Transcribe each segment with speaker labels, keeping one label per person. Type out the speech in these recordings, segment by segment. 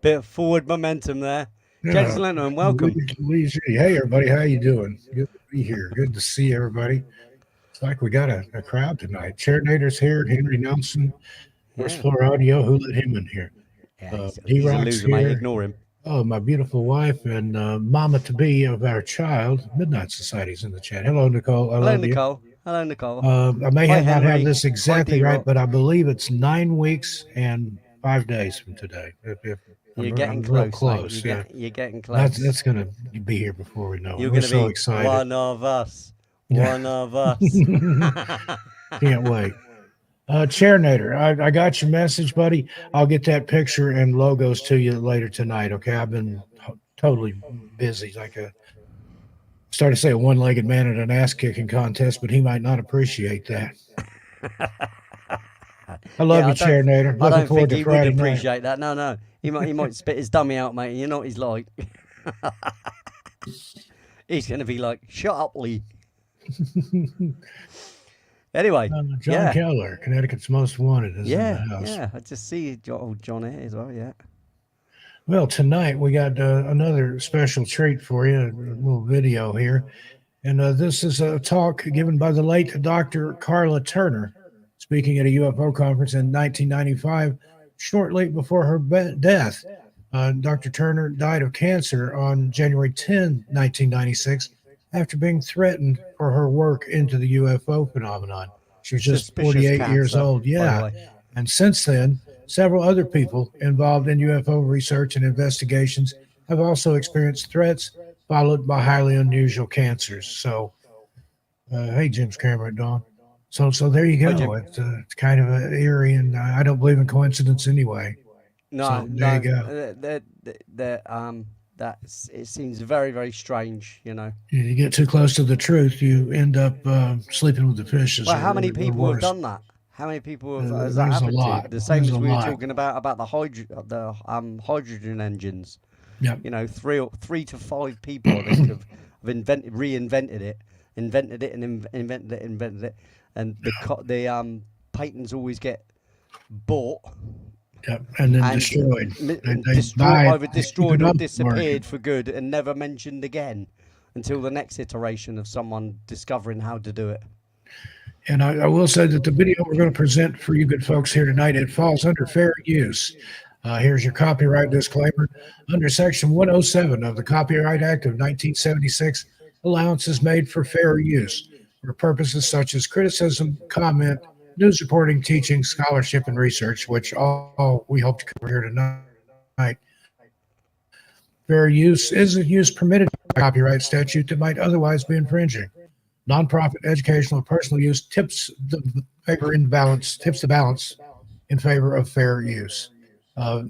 Speaker 1: Bit of forward momentum there.
Speaker 2: Yeah.
Speaker 1: Gentlemen, welcome.
Speaker 2: Hey, everybody. How you doing? Good to be here. Good to see everybody. It's like we got a crowd tonight. Chairnator's here. Henry Nelson. First
Speaker 1: Yeah.
Speaker 2: Floor Audio. Who let him in here?
Speaker 1: Yeah, he's a
Speaker 2: D-Rock's
Speaker 1: loser, mate.
Speaker 2: here.
Speaker 1: Ignore him.
Speaker 2: Oh, my beautiful wife and mama-to-be of our child. Midnight Society's in the chat. Hello, Nicole. I
Speaker 1: Hello,
Speaker 2: love you.
Speaker 1: Nicole. Hello, Nicole.
Speaker 2: I may
Speaker 1: Hi,
Speaker 2: not have
Speaker 1: Henry.
Speaker 2: this
Speaker 1: Hi,
Speaker 2: exactly right,
Speaker 1: D-Rock.
Speaker 2: but I believe it's 9 weeks and 5 days from today. If
Speaker 1: You're
Speaker 2: I'm
Speaker 1: getting
Speaker 2: real
Speaker 1: close, mate.
Speaker 2: close. Yeah,
Speaker 1: You're getting
Speaker 2: that's
Speaker 1: close.
Speaker 2: gonna be here before we know it.
Speaker 1: You're
Speaker 2: We're
Speaker 1: gonna
Speaker 2: so
Speaker 1: be
Speaker 2: excited.
Speaker 1: one of us.
Speaker 2: Yeah.
Speaker 1: One of us.
Speaker 2: Can't wait. Chairnator, I got your message, buddy. I'll get that picture and logos to you later tonight. Okay, I've been totally busy. Like a started to say a one-legged man at an ass-kicking contest, but he might not appreciate that. I love
Speaker 1: Yeah,
Speaker 2: you, Chairnator.
Speaker 1: I
Speaker 2: Looking
Speaker 1: don't
Speaker 2: forward
Speaker 1: think
Speaker 2: to
Speaker 1: he would
Speaker 2: Friday night.
Speaker 1: appreciate that. No. He might spit his dummy out, mate. You know what he's like. He's gonna be like, "Shut up, Lee." Anyway,
Speaker 2: John
Speaker 1: yeah,
Speaker 2: Keller, Connecticut's Most Wanted, is in the
Speaker 1: yeah,
Speaker 2: house.
Speaker 1: yeah. I just see old John here as well. Yeah.
Speaker 2: Well, tonight we got another special treat for you, a little video here. And this is a talk given by the late Dr. Karla Turner, speaking at a UFO conference in 1995, shortly before her death. Dr. Turner died of cancer on January 10, 1996, after being threatened for her work into the UFO phenomenon. She was just
Speaker 1: Suspicious
Speaker 2: 48 years
Speaker 1: cancer,
Speaker 2: old.
Speaker 1: by the
Speaker 2: Yeah.
Speaker 1: way.
Speaker 2: And since then, several other people involved in UFO research and investigations have also experienced threats followed by highly unusual cancers. So, hey, Jim's camera, Dawn. So there you
Speaker 1: Hi,
Speaker 2: go.
Speaker 1: Jim.
Speaker 2: It's kind of eerie, and I don't believe in coincidence anyway.
Speaker 1: No,
Speaker 2: So there you
Speaker 1: no.
Speaker 2: go.
Speaker 1: It seems very, very strange. You know.
Speaker 2: You get too close to the truth, you end up sleeping with the fishes,
Speaker 1: Well, how many
Speaker 2: or
Speaker 1: people have
Speaker 2: worse.
Speaker 1: done that? How many people has that
Speaker 2: There's a
Speaker 1: happened to?
Speaker 2: lot.
Speaker 1: The same
Speaker 2: There's
Speaker 1: as
Speaker 2: a
Speaker 1: we were
Speaker 2: lot.
Speaker 1: talking about the hydrogen engines.
Speaker 2: Yep.
Speaker 1: You know, three to five people I think have reinvented it, invented it, and invented it, and the patents always get bought
Speaker 2: Yep. And then
Speaker 1: and
Speaker 2: destroyed. They
Speaker 1: destroyed,
Speaker 2: buy it,
Speaker 1: either
Speaker 2: they keep
Speaker 1: destroyed
Speaker 2: it
Speaker 1: or
Speaker 2: up the market.
Speaker 1: disappeared for good and never mentioned again until the next iteration of someone discovering how to do it.
Speaker 2: And I will say that the video we're going to present for you good folks here tonight, it falls under fair use. Here's your copyright disclaimer. Under Section 107 of the Copyright Act of 1976, allowance is made for fair use for purposes such as criticism, comment, news reporting, teaching, scholarship, and research, which all we hope to cover here tonight. Fair use is a use permitted by a copyright statute that might otherwise be infringing. Nonprofit, educational, or personal use tips the balance in favor of fair use.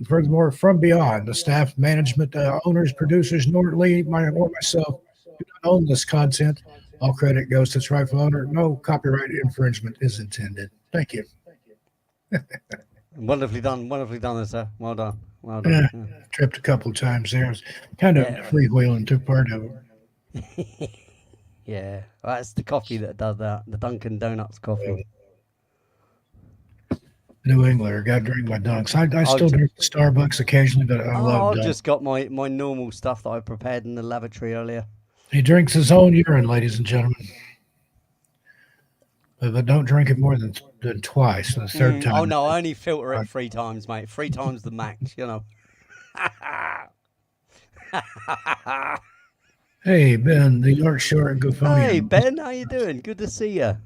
Speaker 2: Furthermore, from beyond, the staff, management, owners, producers, nor Lee or myself do not own this content. All credit goes to its rightful owner. No copyright infringement is intended. Thank you.
Speaker 1: Wonderfully done, sir. Well done, well
Speaker 2: Yeah,
Speaker 1: done.
Speaker 2: tripped a couple of times there. I was kind of
Speaker 1: Yeah,
Speaker 2: freewheeling, took part of it.
Speaker 1: yeah. That's the coffee that does that. The Dunkin' Donuts coffee.
Speaker 2: New Englander, got to drink my dunks. I
Speaker 1: I've
Speaker 2: still
Speaker 1: j-
Speaker 2: drink Starbucks occasionally, but I love
Speaker 1: I've
Speaker 2: dunk.
Speaker 1: just got my normal stuff that I prepared in the lavatory earlier.
Speaker 2: He drinks his own urine, ladies and gentlemen. But don't drink it more than twice. The third
Speaker 1: Oh
Speaker 2: time.
Speaker 1: no, I only filter it 3 times, mate. 3 times the max, you know.
Speaker 2: Hey, Ben, the York Shore and
Speaker 1: Hey
Speaker 2: Gophonian.
Speaker 1: Ben, how you doing? Good to see you.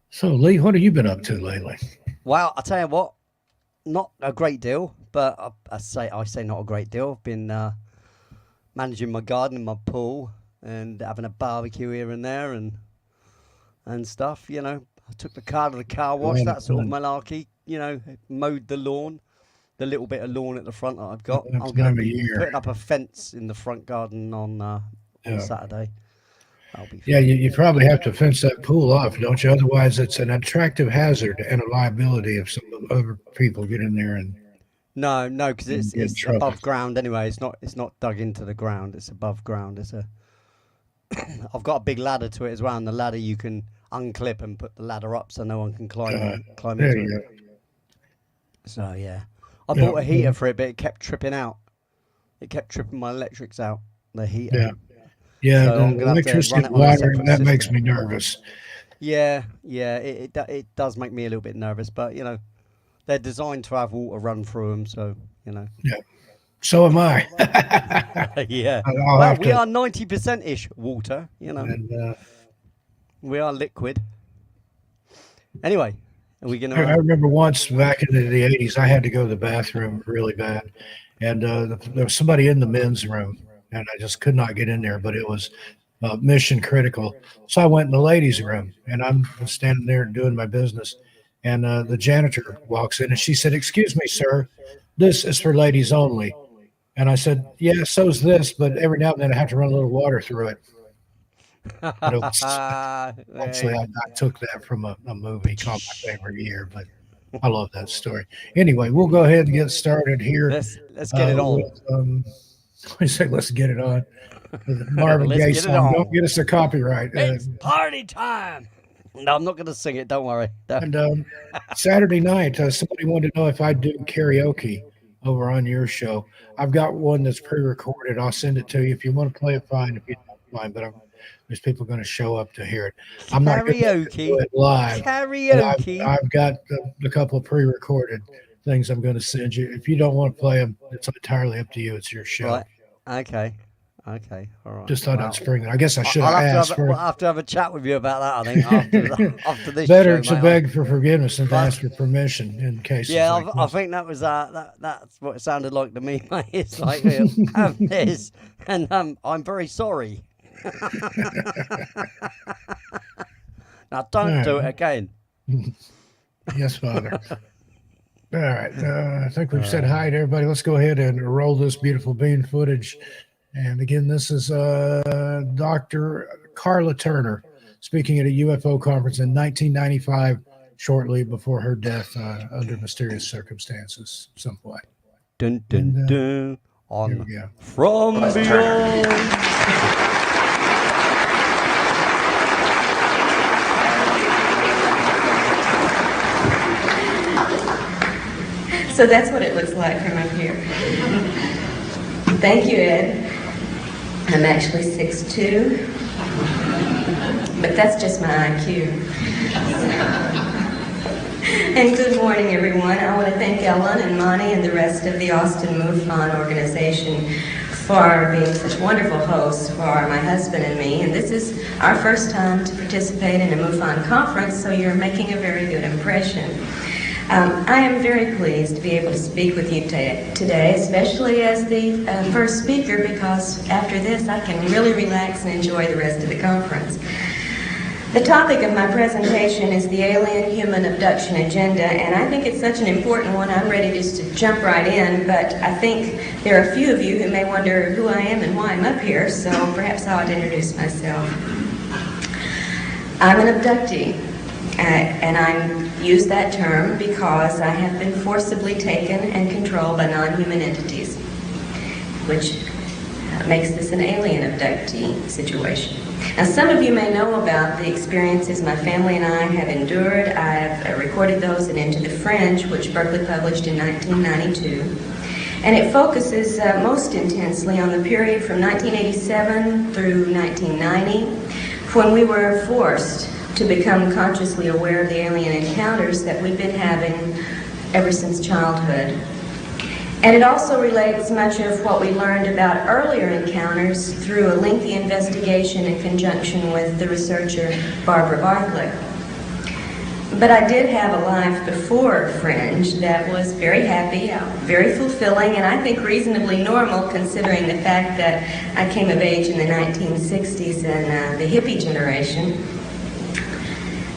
Speaker 2: So, Lee, what have you been up to lately?
Speaker 1: Well, I tell you what, not a great deal, but I say not a great deal. I've been managing my garden and my pool and having a barbecue here and there and stuff. You know, I took the car to the car wash. That sort of malarkey. You know, mowed the lawn, the little bit of lawn at the front that I've got.
Speaker 2: That
Speaker 1: I'm going
Speaker 2: time
Speaker 1: to
Speaker 2: of
Speaker 1: be
Speaker 2: year.
Speaker 1: putting up a fence in the front garden on
Speaker 2: Yeah.
Speaker 1: Saturday. That'll be fun.
Speaker 2: Yeah, you probably have to fence that pool off, don't you? Otherwise, it's an attractive hazard and a liability if some other people get in there and
Speaker 1: No, because
Speaker 2: get in
Speaker 1: it's
Speaker 2: trouble.
Speaker 1: above ground anyway. It's not dug into the ground. It's above ground. I've got a big ladder to it as well, and the ladder you can unclip and put the ladder up so no one can climb
Speaker 2: There
Speaker 1: into
Speaker 2: you
Speaker 1: it.
Speaker 2: go.
Speaker 1: So yeah, I
Speaker 2: Yeah,
Speaker 1: bought a heater for it, but it kept tripping out. It kept tripping my electrics out. The heater.
Speaker 2: yeah, yeah.
Speaker 1: So
Speaker 2: The
Speaker 1: I'm gonna have to
Speaker 2: electricity
Speaker 1: run it
Speaker 2: and
Speaker 1: on a
Speaker 2: wiring,
Speaker 1: separate
Speaker 2: that makes
Speaker 1: system.
Speaker 2: me nervous.
Speaker 1: Yeah, yeah. It does make me a little bit nervous, but you know they're designed to have water run through them, so you know.
Speaker 2: Yeah. So am I.
Speaker 1: Yeah.
Speaker 2: I'll
Speaker 1: Well,
Speaker 2: have
Speaker 1: we
Speaker 2: to.
Speaker 1: are 90% ish water. You know,
Speaker 2: And
Speaker 1: we are liquid. Anyway, are we gonna?
Speaker 2: I remember once back in the 80s, I had to go to the bathroom really bad. And there was somebody in the men's room, and I just could not get in there, but it was mission critical. So I went in the ladies' room, and I'm standing there doing my business. And the janitor walks in, and she said, "Excuse me, sir, this is for ladies only." And I said, "Yeah, so's this, but every now and then I have to run a little water through it." But it was actually, I took that from a movie called My Favorite Year, but I love that story. Anyway, we'll go ahead and get started here
Speaker 1: let's get it on.
Speaker 2: with, I say, let's get it on. The Marvin
Speaker 1: Let's
Speaker 2: Gaye
Speaker 1: get it
Speaker 2: song. Don't
Speaker 1: on.
Speaker 2: get us a copyright.
Speaker 1: It's party time. No, I'm not gonna sing it. Don't worry.
Speaker 2: And Saturday night, somebody wanted to know if I'd do karaoke over on your show. I've got one that's pre-recorded. I'll send it to you. If you want to play it, fine. If you don't, fine. But there's people going to show up to hear it. I'm not going to do
Speaker 1: Karaoke.
Speaker 2: it live. But
Speaker 1: Karaoke.
Speaker 2: I've got a couple of pre-recorded things I'm going to send you. If you don't want to play them, it's entirely up to you. It's your show.
Speaker 1: Right. Okay. Okay. All right.
Speaker 2: Just thought I'd spring it. I guess I should have
Speaker 1: I'll
Speaker 2: asked
Speaker 1: we'll
Speaker 2: for.
Speaker 1: have to have a chat with you about that. I think after this.
Speaker 2: Better
Speaker 1: show,
Speaker 2: to
Speaker 1: mate.
Speaker 2: beg for forgiveness than to ask for permission in cases
Speaker 1: Yeah,
Speaker 2: like
Speaker 1: I
Speaker 2: this.
Speaker 1: think that was that's what it sounded like to me, mate. It's like have this, and I'm very sorry. Now don't do it again.
Speaker 2: Yes, Father. All right. I think we've said hi to everybody. Let's go ahead and roll this beautiful bean footage. And again, this is Dr. Karla Turner speaking at a UFO conference in 1995, shortly before her death under mysterious circumstances, somewhat.
Speaker 1: Dun dun dun. On
Speaker 2: Here we go.
Speaker 1: From Beyond.
Speaker 3: So that's what it looks like from up here. Thank you, Ed. I'm actually 6'2", but that's just my IQ. And good morning, everyone. I want to thank Ellen and Monty and the rest of the Austin MUFON organization for being such wonderful hosts for my husband and me. And this is our first time to participate in a MUFON conference, so you're making a very good impression. I am very pleased to be able to speak with you today, especially as the first speaker, because after this I can really relax and enjoy the rest of the conference. The topic of my presentation is the alien human abduction agenda, and I think it's such an important one I'm ready just to jump right in, but I think there are a few of you who may wonder who I am and why I'm up here, so perhaps I ought to introduce myself. I'm an abductee. And I use that term because I have been forcibly taken and controlled by non-human entities, which makes this an alien abductee situation. Now, some of you may know about the experiences my family and I have endured. I've recorded those in Into the Fringe, which Berkeley published in 1992. And it focuses most intensely on the period from 1987 through 1990, when we were forced to become consciously aware of the alien encounters that we've been having ever since childhood. And it also relates much of what we learned about earlier encounters through a lengthy investigation in conjunction with the researcher Barbara Bartlett. But I did have a life before Fringe that was very happy, very fulfilling, and I think reasonably normal considering the fact that I came of age in the 1960s and the hippie generation.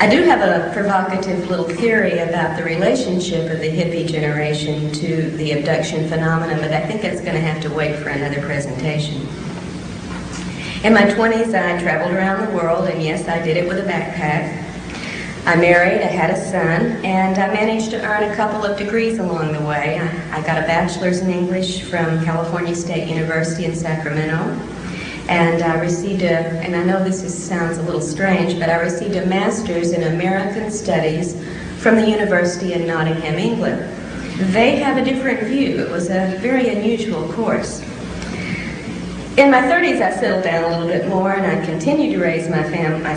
Speaker 3: I do have a provocative little theory about the relationship of the hippie generation to the abduction phenomenon, but I think that's going to have to wait for another presentation. In my 20s, I traveled around the world, and yes, I did it with a backpack. I married, I had a son, and I managed to earn a couple of degrees along the way. I got a bachelor's in English from California State University in Sacramento. And I received and I know this sounds a little strange, but I received a master's in American Studies from the University in Nottingham, England. they have a different view. It was a very unusual course. In my 30s, I settled down a little bit more, and I continued to raise my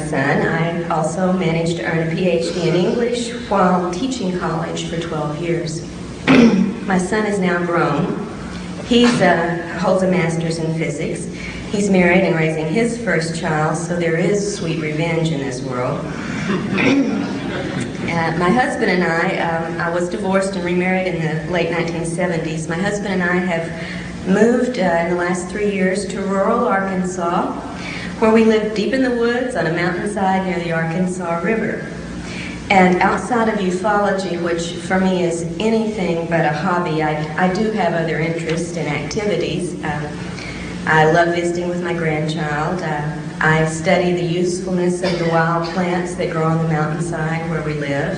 Speaker 3: son. I also managed to earn a PhD in English while teaching college for 12 years. My son is now grown. He holds a master's in physics. He's married and raising his first child, so there is sweet revenge in this world. My husband and I was divorced and remarried in the late 1970s. My husband and I have moved in the last 3 years to rural Arkansas, where we live deep in the woods on a mountainside near the Arkansas River. And outside of ufology, which for me is anything but a hobby, I do have other interests and activities. I love visiting with my grandchild. I study the usefulness of the wild plants that grow on the mountainside where we live.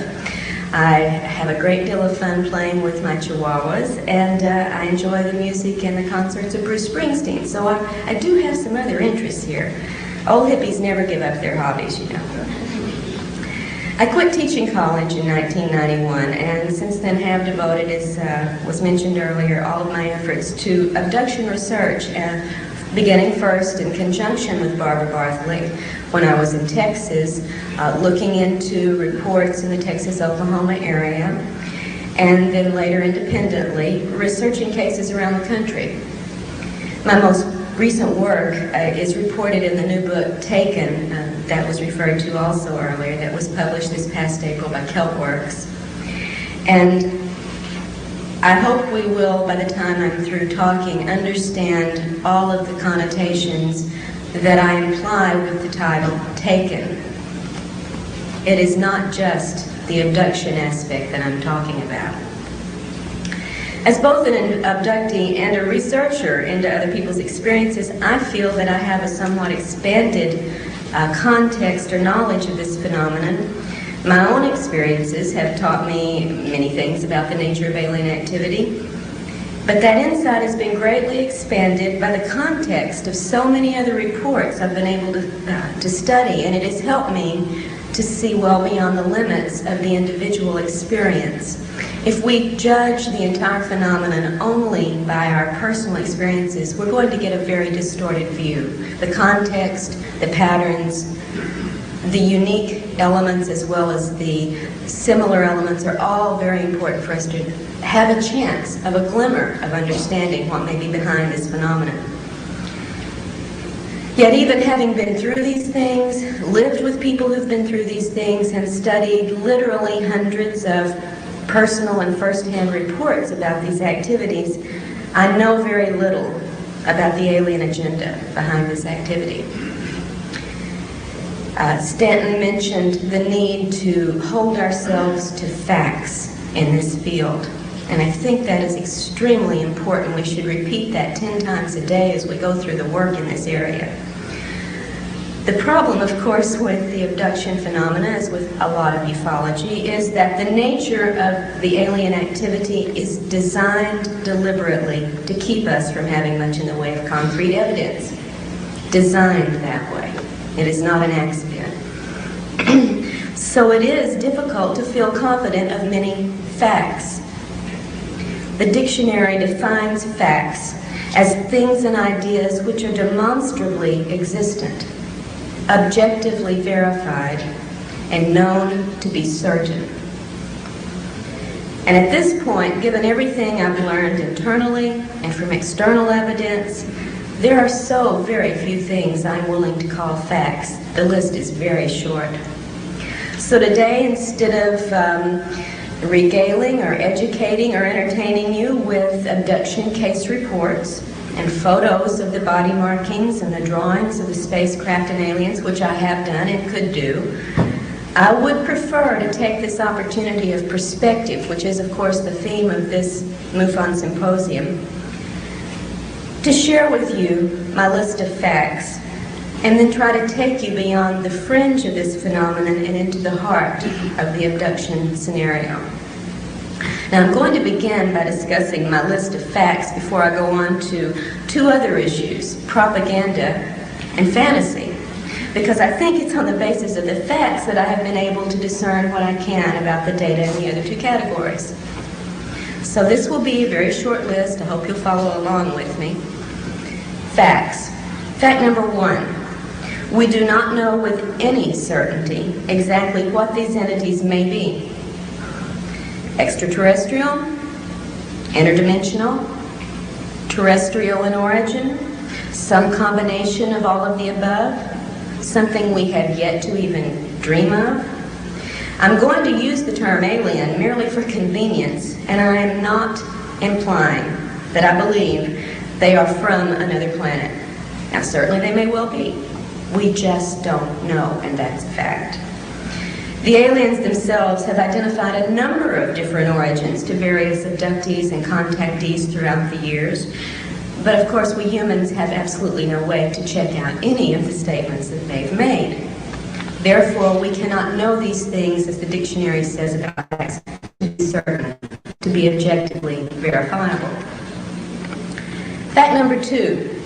Speaker 3: I have a great deal of fun playing with my chihuahuas, and I enjoy the music and the concerts of Bruce Springsteen. So I do have some other interests here. Old hippies never give up their hobbies, you know. I quit teaching college in 1991, and since then have devoted, as was mentioned earlier, all of my efforts to abduction research, beginning first in conjunction with Barbara Bartholey when I was in Texas, looking into reports in the Texas-Oklahoma area, and then later independently, researching cases around the country. My most recent work is reported in the new book, Taken, that was referred to also earlier, that was published this past April by Keltworks. And I hope we will, by the time I'm through talking, understand all of the connotations that I imply with the title, Taken. It is not just the abduction aspect that I'm talking about. As both an abductee and a researcher into other people's experiences, I feel that I have a somewhat expanded context or knowledge of this phenomenon. My own experiences have taught me many things about the nature of alien activity, but that insight has been greatly expanded by the context of so many other reports I've been able to study, and it has helped me to see well beyond the limits of the individual experience. If we judge the entire phenomenon only by our personal experiences, we're going to get a very distorted view. The context, the patterns, the unique elements as well as the similar elements are all very important for us to have a chance of a glimmer of understanding what may be behind this phenomenon. Yet even having been through these things, lived with people who've been through these things, and studied literally hundreds of personal and first-hand reports about these activities, I know very little about the alien agenda behind this activity. Stanton mentioned the need to hold ourselves to facts in this field, and I think that is extremely important. We should repeat that 10 times a day as we go through the work in this area. The problem, of course, with the abduction phenomena, as with a lot of ufology, is that the nature of the alien activity is designed deliberately to keep us from having much in the way of concrete evidence. Designed that way. It is not an accident. So it is difficult to feel confident of many facts. The dictionary defines facts as things and ideas which are demonstrably existent, objectively verified, and known to be certain. And at this point, given everything I've learned internally and from external evidence, there are so very few things I'm willing to call facts. The list is very short. So today, instead of regaling or educating or entertaining you with abduction case reports and photos of the body markings and the drawings of the spacecraft and aliens, which I have done and could do, I would prefer to take this opportunity of perspective, which is of course the theme of this MUFON symposium, to share with you my list of facts and then try to take you beyond the fringe of this phenomenon and into the heart of the abduction scenario. Now, I'm going to begin by discussing my list of facts before I go on to two other issues, propaganda and fantasy, because I think it's on the basis of the facts that I have been able to discern what I can about the data in the other two categories. So So this will be a very short list. I hope you'll follow along with me. Facts. Fact number 1. We do not know with any certainty exactly what these entities may be. Extraterrestrial, interdimensional, terrestrial in origin, some combination of all of the above, something we have yet to even dream of. I'm going to use the term alien merely for convenience, and I am not implying that I believe they are from another planet. Now, certainly they may well be. We just don't know, and that's a fact. The aliens themselves have identified a number of different origins to various abductees and contactees throughout the years, but of course we humans have absolutely no way to check out any of the statements that they've made. Therefore, we cannot know these things, as the dictionary says about facts, to be certain, to be objectively verifiable. Fact number 2,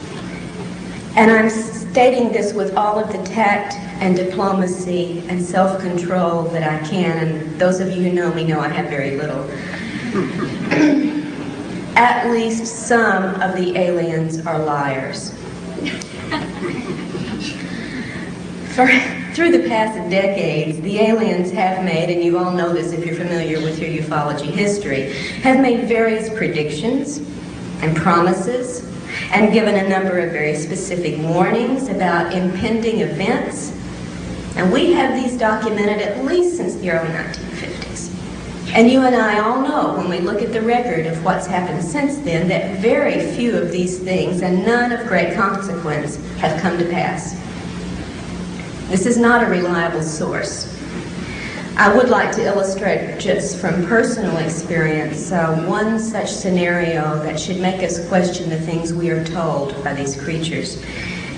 Speaker 3: and I'm stating this with all of the tact and diplomacy and self-control that I can, and those of you who know me know I have very little. At least some of the aliens are liars. Through the past decades, the aliens have made, and you all know this if you're familiar with your ufology history, have made various predictions and promises and given a number of very specific warnings about impending events. And we have these documented at least since the early 1950s. And you and I all know, when we look at the record of what's happened since then, that very few of these things, and none of great consequence, have come to pass. This is not a reliable source. I would like to illustrate just from personal experience one such scenario that should make us question the things we are told by these creatures.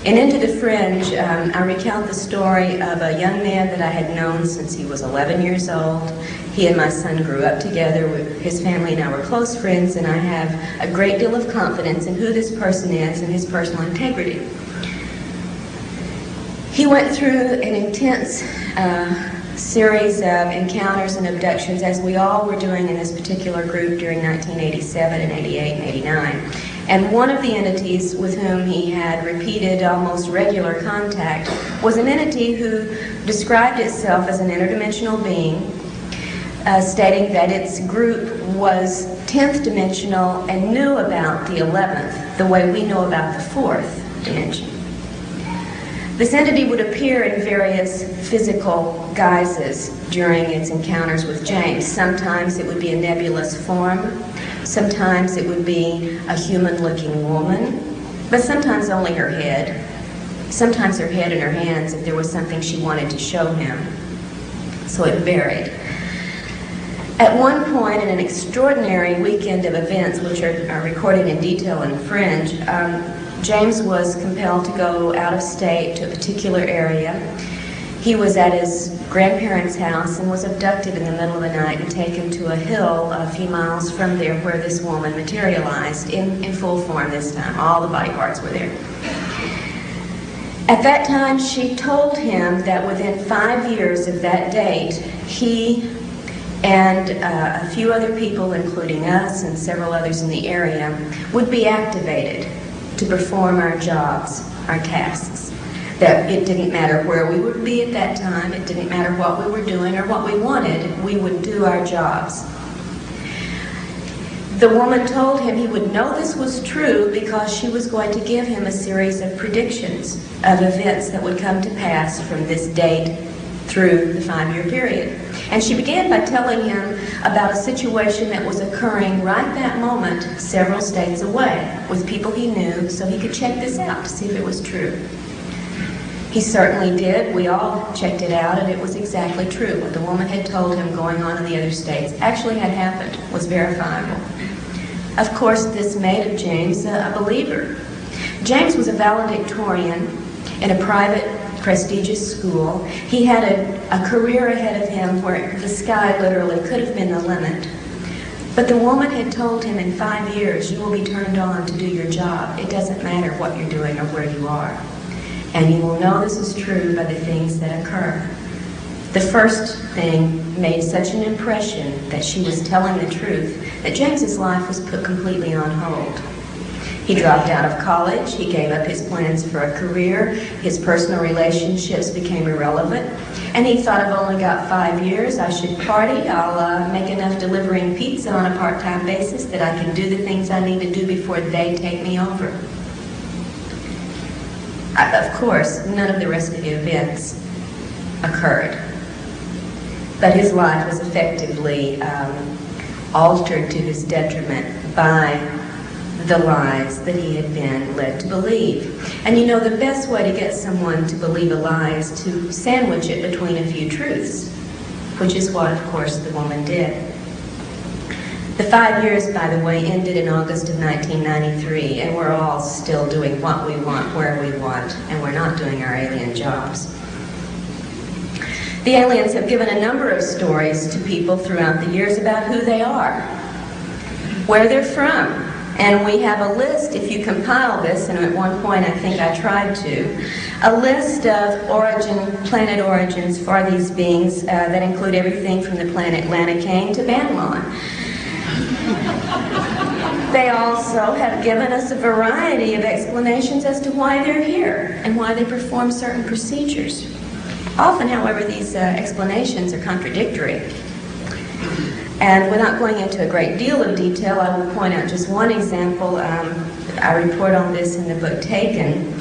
Speaker 3: In Into the Fringe, I recount the story of a young man that I had known since he was 11 years old. He and my son grew up together. His family and I were close friends, and I have a great deal of confidence in who this person is and his personal integrity. He went through an intense series of encounters and abductions, as we all were doing in this particular group during 1987 and 88 and 89. And one of the entities with whom he had repeated, almost regular contact was an entity who described itself as an interdimensional being, stating that its group was 10th dimensional and knew about the 11th, the way we know about the 4th dimension. This entity would appear in various physical guises during its encounters with James. Sometimes it would be a nebulous form, sometimes it would be a human-looking woman, but sometimes only her head, sometimes her head and her hands if there was something she wanted to show him. So it varied. At one point in an extraordinary weekend of events, which are recorded in detail in Fringe, James was compelled to go out of state to a particular area. He was at his grandparents' house and was abducted in the middle of the night and taken to a hill a few miles from there where this woman materialized in full form this time. All the body parts were there. At that time, she told him that within 5 years of that date, he and a few other people, including us and several others in the area, would be activated to perform our jobs, our tasks. That it didn't matter where we would be at that time, it didn't matter what we were doing or what we wanted, we would do our jobs. The woman told him he would know this was true because she was going to give him a series of predictions of events that would come to pass from this date through the 5-year period. And she began by telling him about a situation that was occurring right that moment several states away with people he knew, so he could check this out to see if it was true. He certainly did. We all checked it out, and it was exactly true. What the woman had told him going on in the other states actually had happened, was verifiable. Of course, this made of James a believer. James was a valedictorian in a private, prestigious school. He had a career ahead of him where the sky literally could have been the limit. But the woman had told him in 5 years, you will be turned on to do your job. It doesn't matter what you're doing or where you are. And you will know this is true by the things that occur. The first thing made such an impression that she was telling the truth that James's life was put completely on hold. He dropped out of college, he gave up his plans for a career, his personal relationships became irrelevant, and he thought, I've only got 5 years, I should party, I'll make enough delivering pizza on a part-time basis that I can do the things I need to do before they take me over. Of course, none of the rest of the events occurred, but his life was effectively altered to his detriment by the lies that he had been led to believe. And you know, the best way to get someone to believe a lie is to sandwich it between a few truths, which is what, of course, the woman did. The 5 years, by the way, ended in August of 1993, and we're all still doing what we want, where we want, and we're not doing our alien jobs. The aliens have given a number of stories to people throughout the years about who they are, where they're from. And we have a list, if you compile this, and at one point I think I tried to, a list of planet origins for these beings that include everything from the planet Lanacane to Banlon. They also have given us a variety of explanations as to why they're here and why they perform certain procedures. Often, however, these explanations are contradictory. And without going into a great deal of detail, I will point out just one example. I report on this in the book Taken.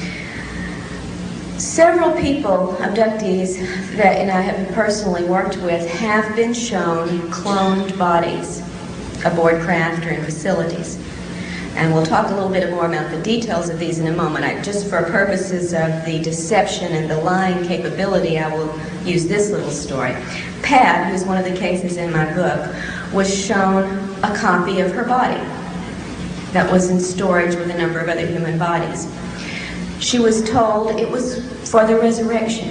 Speaker 3: Several people, abductees, that I have personally worked with, have been shown cloned bodies aboard craft or in facilities. And we'll talk a little bit more about the details of these in a moment. Just for purposes of the deception and the lying capability, I will use this little story. Pat, who's one of the cases in my book, was shown a copy of her body that was in storage with a number of other human bodies. She was told it was for the resurrection.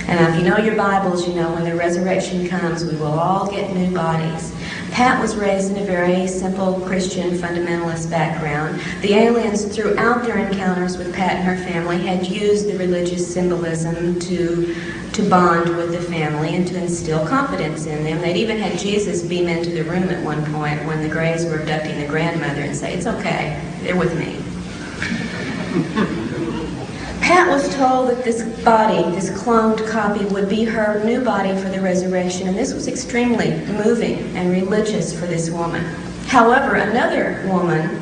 Speaker 3: And if you know your Bibles, you know when the resurrection comes, we will all get new bodies. Pat was raised in a very simple Christian fundamentalist background. The aliens, throughout their encounters with Pat and her family, had used the religious symbolism to bond with the family and to instill confidence in them. They'd even had Jesus beam into the room at one point when the Greys were abducting the grandmother and say, "It's okay, they're with me." Pat was told that this body, this cloned copy, would be her new body for the resurrection, and this was extremely moving and religious for this woman. However, another woman,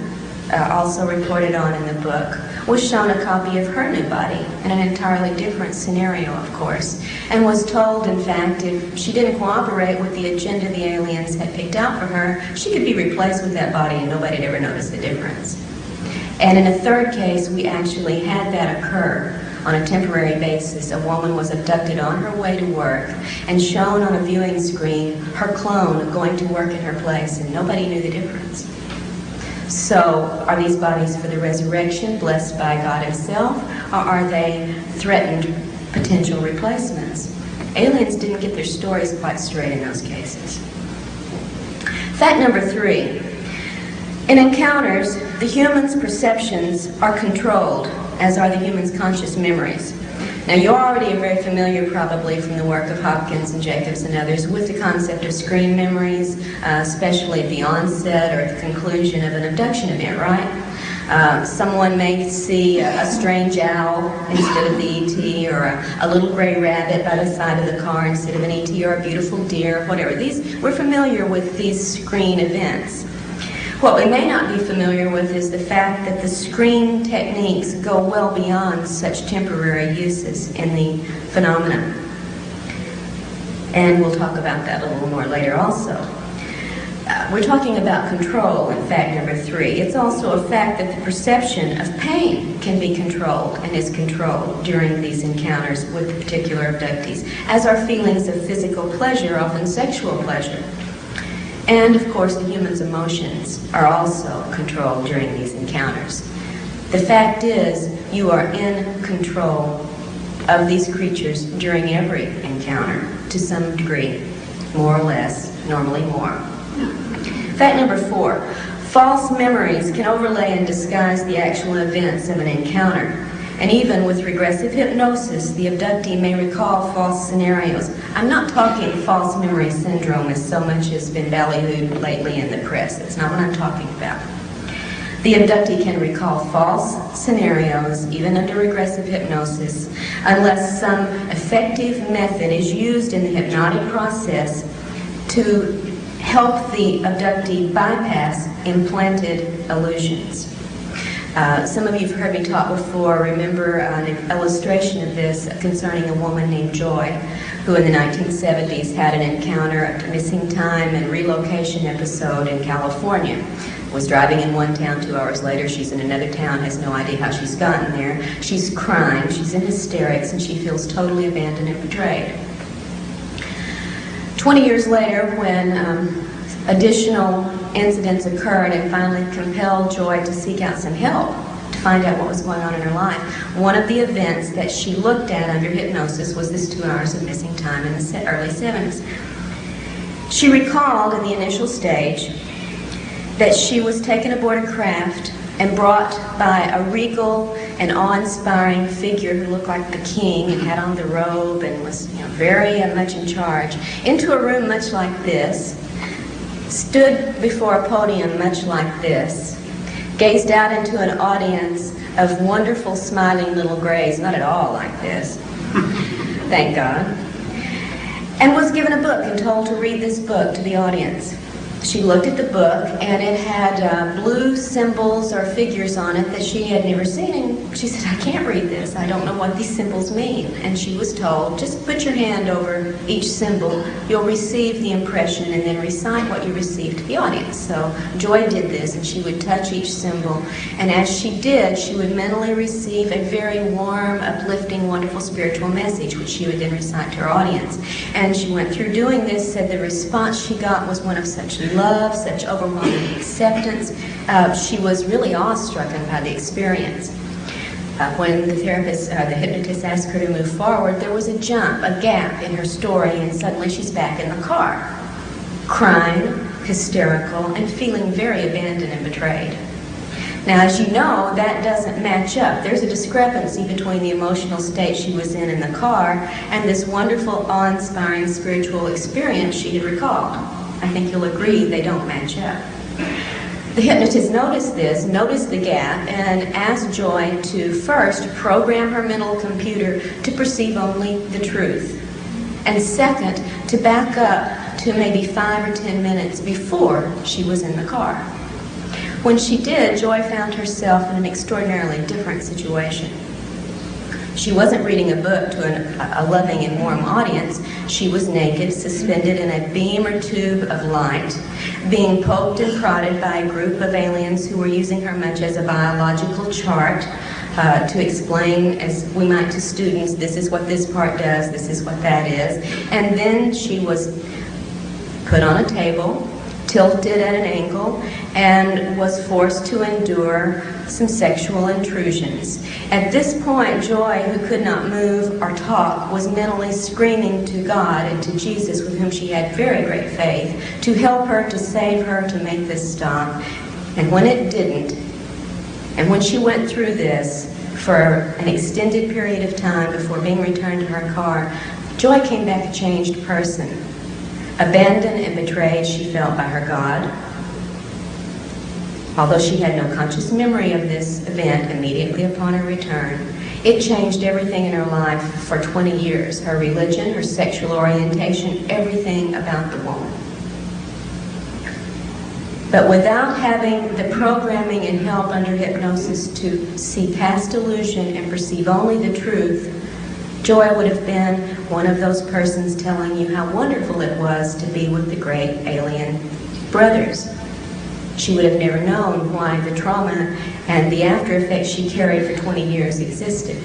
Speaker 3: also reported on in the book, was shown a copy of her new body in an entirely different scenario, of course, and was told, in fact, if she didn't cooperate with the agenda the aliens had picked out for her, she could be replaced with that body and nobody'd ever notice the difference. And in a third case, we actually had that occur on a temporary basis. A woman was abducted on her way to work and shown on a viewing screen her clone going to work in her place, and nobody knew the difference. So, are these bodies for the resurrection, blessed by God himself, or are they threatened potential replacements? Aliens didn't get their stories quite straight in those cases. Fact number 3. In encounters, the human's perceptions are controlled, as are the human's conscious memories. Now, you're already very familiar, probably from the work of Hopkins and Jacobs and others, with the concept of screen memories, especially at the onset or at the conclusion of an abduction event, right? Someone may see a strange owl instead of the ET, or a little gray rabbit by the side of the car instead of an ET, or a beautiful deer, whatever. We're familiar with these screen events. What we may not be familiar with is the fact that the screen techniques go well beyond such temporary uses in the phenomenon. And we'll talk about that a little more later also. We're talking about control in fact number 3. It's also a fact that the perception of pain can be controlled and is controlled during these encounters with the particular abductees, as are feelings of physical pleasure, often sexual pleasure. And, of course, the human's emotions are also controlled during these encounters. The fact is, you are in control of these creatures during every encounter, to some degree, more or less, normally more. Fact number 4, false memories can overlay and disguise the actual events of an encounter. And even with regressive hypnosis, the abductee may recall false scenarios. I'm not talking false memory syndrome as so much has been ballyhooed lately in the press. That's not what I'm talking about. The abductee can recall false scenarios, even under regressive hypnosis, unless some effective method is used in the hypnotic process to help the abductee bypass implanted illusions. Some of you have heard me talk before. Remember an illustration of this concerning a woman named Joy, who in the 1970s had an encounter, a missing time and relocation episode in California. Was driving in one town, 2 hours later she's in another town, has no idea how she's gotten there. She's crying, she's in hysterics, and she feels totally abandoned and betrayed. 20 years later, when additional incidents occurred and finally compelled Joy to seek out some help to find out what was going on in her life, one of the events that she looked at under hypnosis was this 2 hours of missing time in the early 70s. She recalled in the initial stage that she was taken aboard a craft and brought by a regal and awe-inspiring figure who looked like the king and had on the robe and was, very much in charge, into a room much like this, stood before a podium much like this, gazed out into an audience of wonderful smiling little grays, not at all like this, thank God, and was given a book and told to read this book to the audience. She looked at the book, and it had blue symbols or figures on it that she had never seen. And she said, I can't read this. I don't know what these symbols mean. And she was told, just put your hand over each symbol. You'll receive the impression and then recite what you received to the audience. So Joy did this, and she would touch each symbol. And as she did, she would mentally receive a very warm, uplifting, wonderful spiritual message, which she would then recite to her audience. And she went through doing this, said the response she got was one of such love, such overwhelming acceptance. She was really awestruck by the experience. When the therapist, the hypnotist asked her to move forward, there was a jump, a gap in her story, and suddenly she's back in the car, crying, hysterical, and feeling very abandoned and betrayed. Now, as you know, that doesn't match up. There's a discrepancy between the emotional state she was in the car and this wonderful, awe-inspiring spiritual experience she had recalled. I think you'll agree they don't match up. The hypnotist noticed this, noticed the gap, and asked Joy to first program her mental computer to perceive only the truth. And second, to back up to maybe 5 or 10 minutes before she was in the car. When she did, Joy found herself in an extraordinarily different situation. She wasn't reading a book to a loving and warm audience. She was naked, suspended in a beam or tube of light, being poked and prodded by a group of aliens who were using her much as a biological chart to explain, as we might to students, this is what this part does, this is what that is. And then she was put on a table, tilted at an angle, and was forced to endure some sexual intrusions. At this point, Joy, who could not move or talk, was mentally screaming to God and to Jesus, with whom she had very great faith, to help her, to save her, to make this stop. And when it didn't, and when she went through this for an extended period of time before being returned to her car, Joy came back a changed person. Abandoned and betrayed, she felt, by her God. Although she had no conscious memory of this event immediately upon her return, it changed everything in her life for 20 years. Her religion, her sexual orientation, everything about the woman. But without having the programming and help under hypnosis to see past illusion and perceive only the truth, Joy would have been one of those persons telling you how wonderful it was to be with the great alien brothers. She would have never known why the trauma and the after effects she carried for 20 years existed.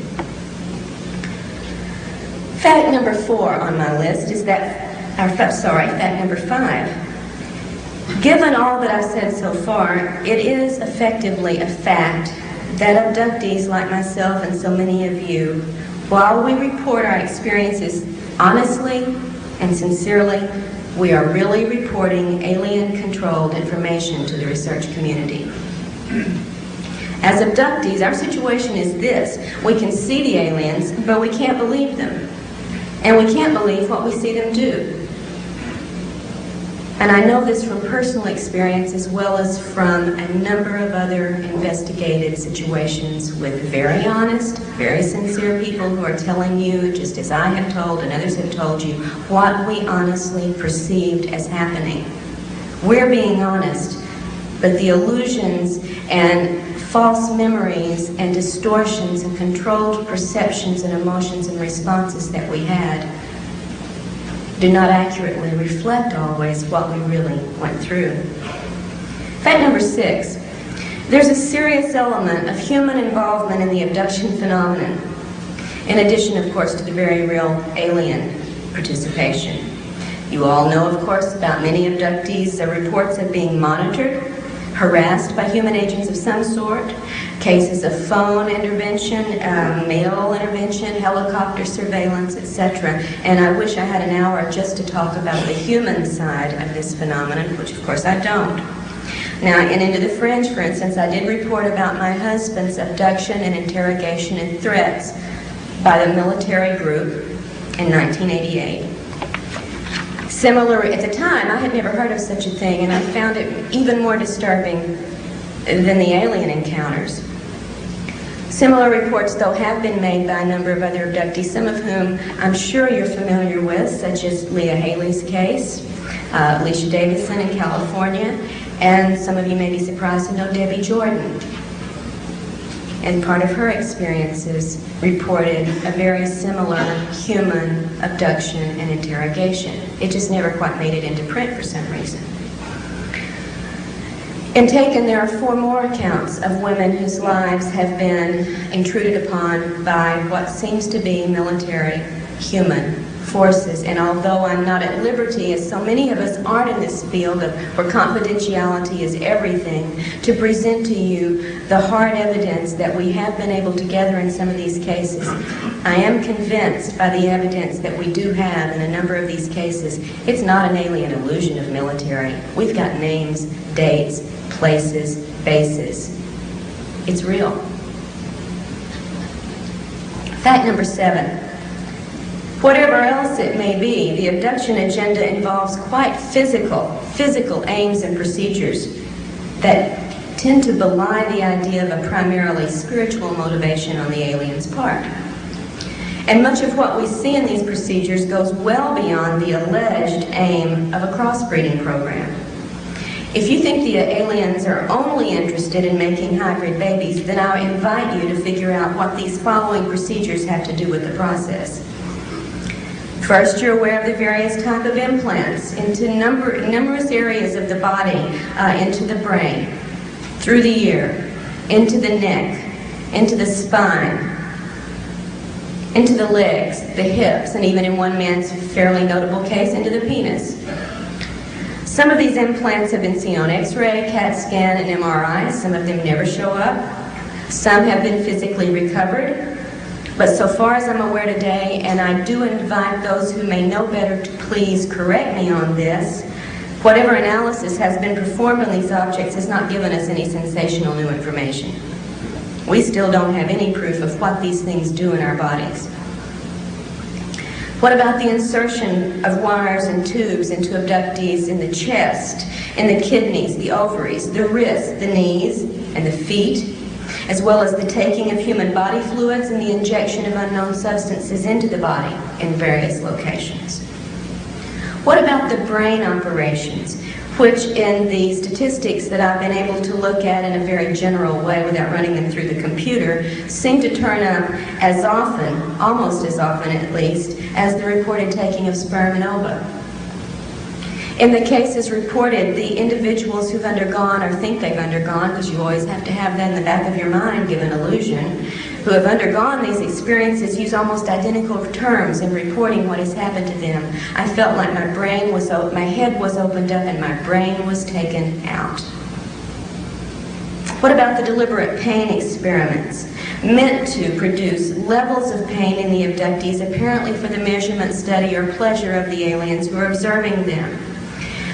Speaker 3: Fact number 4 on my list is fact number 5. Given all that I've said so far, it is effectively a fact that abductees like myself and so many of you, while we report our experiences honestly and sincerely, we are really reporting alien-controlled information to the research community. As abductees, our situation is this. We can see the aliens, but we can't believe them. And we can't believe what we see them do. And I know this from personal experience as well as from a number of other investigative situations with very honest, very sincere people who are telling you, just as I have told and others have told you, what we honestly perceived as happening. We're being honest, but the illusions and false memories and distortions and controlled perceptions and emotions and responses that we had do not accurately reflect always what we really went through. Fact number 6, there's a serious element of human involvement in the abduction phenomenon, in addition, of course, to the very real alien participation. You all know, of course, about many abductees' reports of being monitored, harassed by human agents of some sort, cases of phone intervention, mail intervention, helicopter surveillance, etc. And I wish I had an hour just to talk about the human side of this phenomenon, which of course I don't. Now, in Into the Fringe, for instance, I did report about my husband's abduction and interrogation and threats by the military group in 1988. Similar, at the time, I had never heard of such a thing, and I found it even more disturbing than the alien encounters. Similar reports, though, have been made by a number of other abductees, some of whom I'm sure you're familiar with, such as Leah Haley's case, Alicia Davison in California, and some of you may be surprised to know Debbie Jordan. And part of her experiences reported a very similar human abduction and interrogation. It just never quite made it into print for some reason. In Taken, there are 4 more accounts of women whose lives have been intruded upon by what seems to be military human forces. And although I'm not at liberty, as so many of us aren't in this field of where confidentiality is everything, to present to you the hard evidence that we have been able to gather in some of these cases, I am convinced by the evidence that we do have in a number of these cases, it's not an alien illusion of military. We've got names, dates, places, bases. It's real. Fact number 7. Whatever else it may be, the abduction agenda involves quite physical aims and procedures that tend to belie the idea of a primarily spiritual motivation on the alien's part. And much of what we see in these procedures goes well beyond the alleged aim of a crossbreeding program. If you think the aliens are only interested in making hybrid babies, then I invite you to figure out what these following procedures have to do with the process. First, you're aware of the various types of implants into numerous areas of the body, into the brain, through the ear, into the neck, into the spine, into the legs, the hips, and even in one man's fairly notable case, into the penis. Some of these implants have been seen on X-ray, CAT scan, and MRI. Some of them never show up. Some have been physically recovered. But so far as I'm aware today, and I do invite those who may know better to please correct me on this, whatever analysis has been performed on these objects has not given us any sensational new information. We still don't have any proof of what these things do in our bodies. What about the insertion of wires and tubes into abductees in the chest, in the kidneys, the ovaries, the wrists, the knees, and the feet, as well as the taking of human body fluids and the injection of unknown substances into the body in various locations? What about the brain operations, which in the statistics that I've been able to look at in a very general way without running them through the computer, seem to turn up as often, almost as often at least, as the reported taking of sperm and ova? In the cases reported, the individuals who've undergone or think they've undergone, because you always have to have that in the back of your mind, given illusion, who have undergone these experiences use almost identical terms in reporting what has happened to them. I felt like my head was opened up and my brain was taken out. What about the deliberate pain experiments meant to produce levels of pain in the abductees, apparently for the measurement, study, or pleasure of the aliens who are observing them?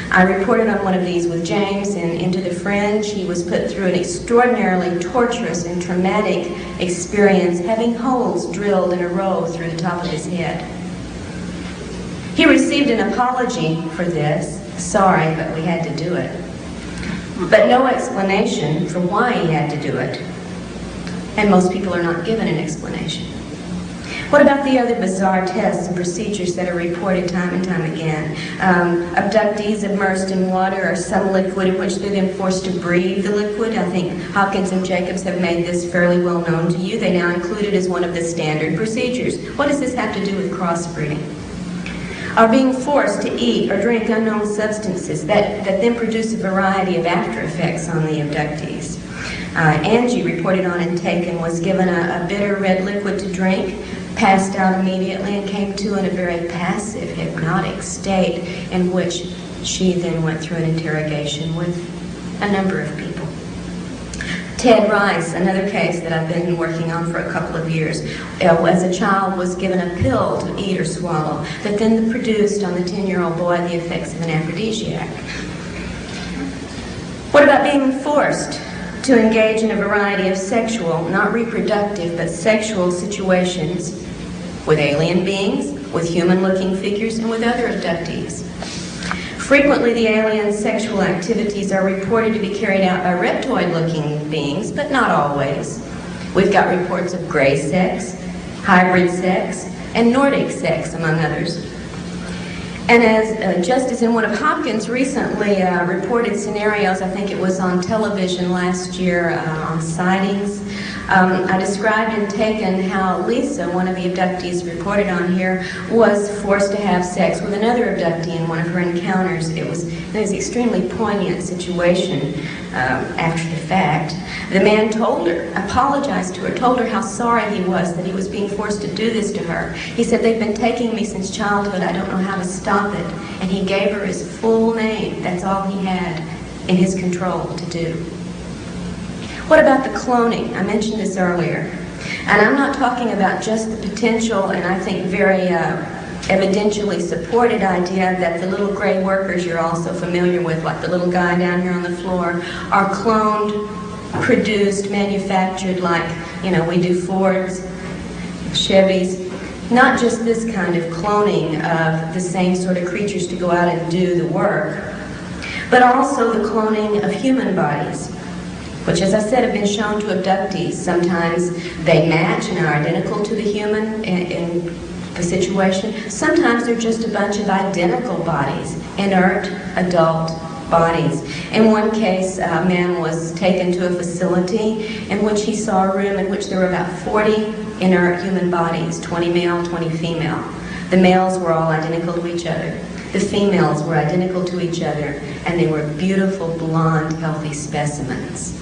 Speaker 3: I reported on one of these with James, and Into the Fringe, he was put through an extraordinarily torturous and traumatic experience, having holes drilled in a row through the top of his head. He received an apology for this. Sorry, but we had to do it. But no explanation for why he had to do it. And most people are not given an explanation. What about the other bizarre tests and procedures that are reported time and time again? Abductees immersed in water or some liquid in which they're then forced to breathe the liquid. I think Hopkins and Jacobs have made this fairly well known to you. They now include it as one of the standard procedures. What does this have to do with crossbreeding? Are being forced to eat or drink unknown substances that then produce a variety of after effects on the abductees. Angie, reported on and taken, was given a bitter red liquid to drink, passed out immediately, and came to in a very passive, hypnotic state in which she then went through an interrogation with a number of people. Ted Rice, another case that I've been working on for a couple of years, as a child was given a pill to eat or swallow that then produced on the 10-year-old boy the effects of an aphrodisiac. What about being forced to engage in a variety of sexual, not reproductive, but sexual situations with alien beings, with human-looking figures, and with other abductees? Frequently, the alien sexual activities are reported to be carried out by reptoid-looking beings, but not always. We've got reports of gray sex, hybrid sex, and Nordic sex, among others. And as just as in one of Hopkins' recently reported scenarios, I think it was on television last year on sightings, I described and taken how Lisa, one of the abductees reported on here, was forced to have sex with another abductee in one of her encounters. It was an extremely poignant situation after the fact. The man told her, apologized to her, told her how sorry he was that he was being forced to do this to her. He said, "They've been taking me since childhood. I don't know how to stop it." And he gave her his full name. That's all he had in his control to do. What about the cloning? I mentioned this earlier. And I'm not talking about just the potential, and I think very evidentially supported idea that the little gray workers you're also familiar with, like the little guy down here on the floor, are cloned, produced, manufactured like, we do Fords, Chevys. Not just this kind of cloning of the same sort of creatures to go out and do the work, but also the cloning of human bodies, which, as I said, have been shown to abductees. Sometimes they match and are identical to the human in the situation. Sometimes they're just a bunch of identical bodies, inert, adult bodies. In one case, a man was taken to a facility in which he saw a room in which there were about 40 inert human bodies, 20 male, 20 female. The males were all identical to each other. The females were identical to each other, and they were beautiful, blonde, healthy specimens.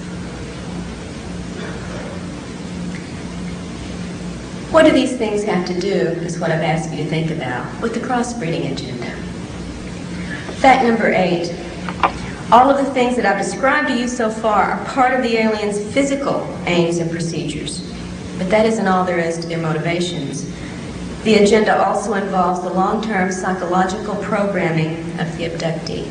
Speaker 3: What do these things have to do, is what I've asked you to think about, with the crossbreeding agenda? Fact number 8. All of the things that I've described to you so far are part of the aliens' physical aims and procedures. But that isn't all there is to their motivations. The agenda also involves the long-term psychological programming of the abductee.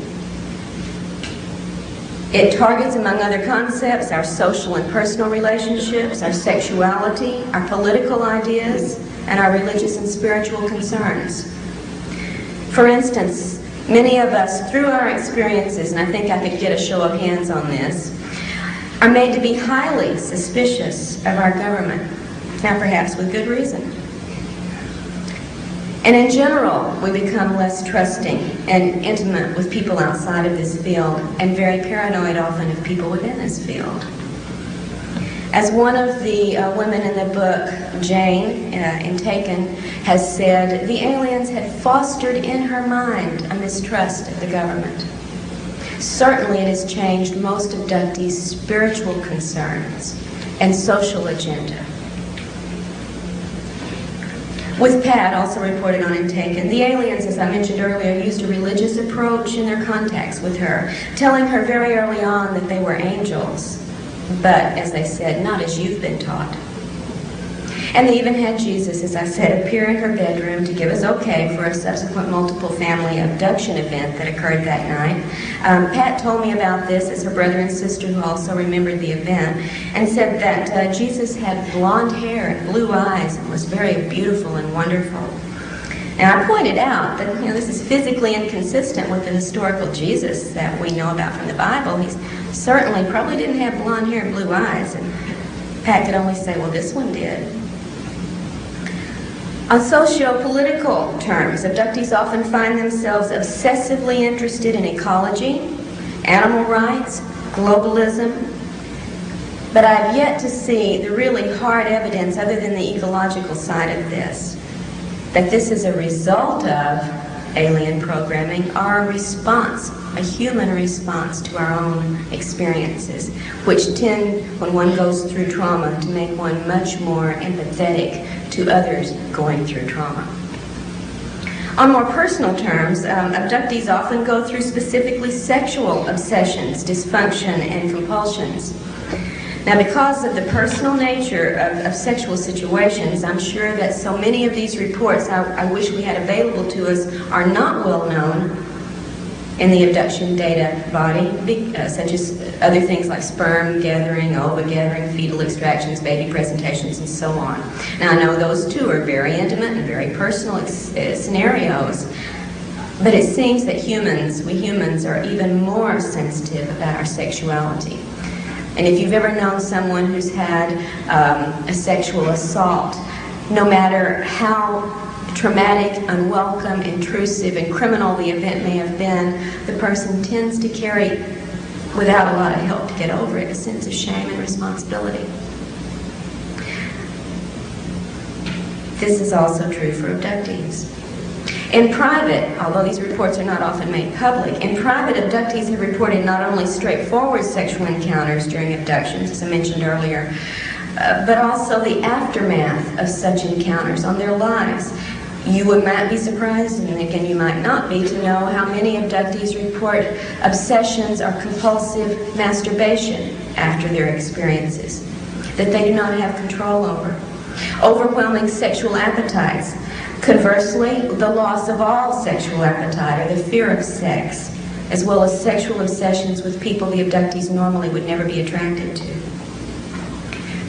Speaker 3: It targets, among other concepts, our social and personal relationships, our sexuality, our political ideas, and our religious and spiritual concerns. For instance, many of us, through our experiences, and I think I could get a show of hands on this, are made to be highly suspicious of our government, now perhaps with good reason. And in general, we become less trusting and intimate with people outside of this field, and very paranoid often of people within this field. As one of the women in the book, Jane, in Taken, has said, the aliens had fostered in her mind a mistrust of the government. Certainly it has changed most abductees' spiritual concerns and social agenda. With Pat, also reported on and taken, the aliens, as I mentioned earlier, used a religious approach in their contacts with her, telling her very early on that they were angels, but, as they said, not as you've been taught. And they even had Jesus, as I said, appear in her bedroom to give us okay for a subsequent multiple family abduction event that occurred that night. Pat told me about this as her brother and sister who also remembered the event, and said that Jesus had blonde hair and blue eyes and was very beautiful and wonderful. Now, I pointed out that this is physically inconsistent with the historical Jesus that we know about from the Bible. He certainly probably didn't have blonde hair and blue eyes, and Pat could only say, well, this one did. On socio-political terms, abductees often find themselves obsessively interested in ecology, animal rights, globalism, but I've yet to see the really hard evidence other than the ecological side of this, that this is a result of alien programming, our response, a human response to our own experiences, which tend, when one goes through trauma, to make one much more empathetic to others going through trauma. On more personal terms, abductees often go through specifically sexual obsessions, dysfunction, and compulsions. Now, because of the personal nature of sexual situations, I'm sure that so many of these reports I wish we had available to us are not well known in the abduction data body, such as other things like sperm gathering, ova gathering, fetal extractions, baby presentations, and so on. Now, I know those two are very intimate and very personal scenarios, but it seems that we humans are even more sensitive about our sexuality. And if you've ever known someone who's had a sexual assault, no matter how traumatic, unwelcome, intrusive, and criminal the event may have been, the person tends to carry, without a lot of help to get over it, a sense of shame and responsibility. This is also true for abductees. In private, although these reports are not often made public, in private, abductees have reported not only straightforward sexual encounters during abductions, as I mentioned earlier, but also the aftermath of such encounters on their lives. You might be surprised, and again you might not be, to know how many abductees report obsessions or compulsive masturbation after their experiences that they do not have control over. Overwhelming sexual appetites. Conversely, the loss of all sexual appetite or the fear of sex, as well as sexual obsessions with people the abductees normally would never be attracted to.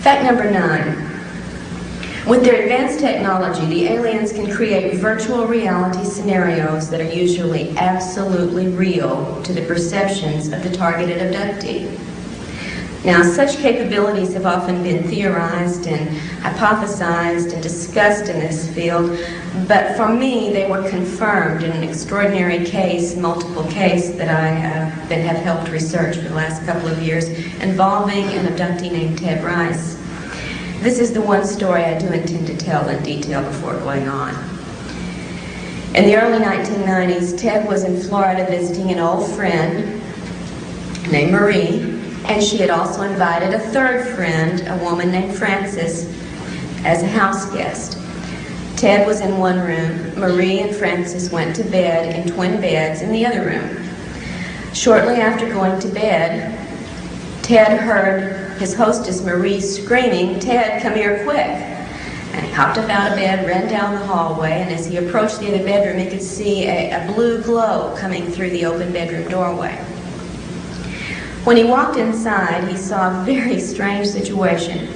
Speaker 3: Fact number 9. With their advanced technology, the aliens can create virtual reality scenarios that are usually absolutely real to the perceptions of the targeted abductee. Now, such capabilities have often been theorized and hypothesized and discussed in this field, but for me, they were confirmed in an extraordinary case, multiple case, that I have helped research for the last couple of years, involving an abductee named Ted Rice. This is the one story I do intend to tell in detail before going on. In the early 1990s, Ted was in Florida visiting an old friend named Marie, and she had also invited a third friend, a woman named Frances, as a house guest. Ted was in one room. Marie and Frances went to bed in twin beds in the other room. Shortly after going to bed, Ted heard his hostess Marie screaming, "Ted, come here quick." And he hopped up out of bed, ran down the hallway, and as he approached the other bedroom, he could see a blue glow coming through the open bedroom doorway. When he walked inside, he saw a very strange situation.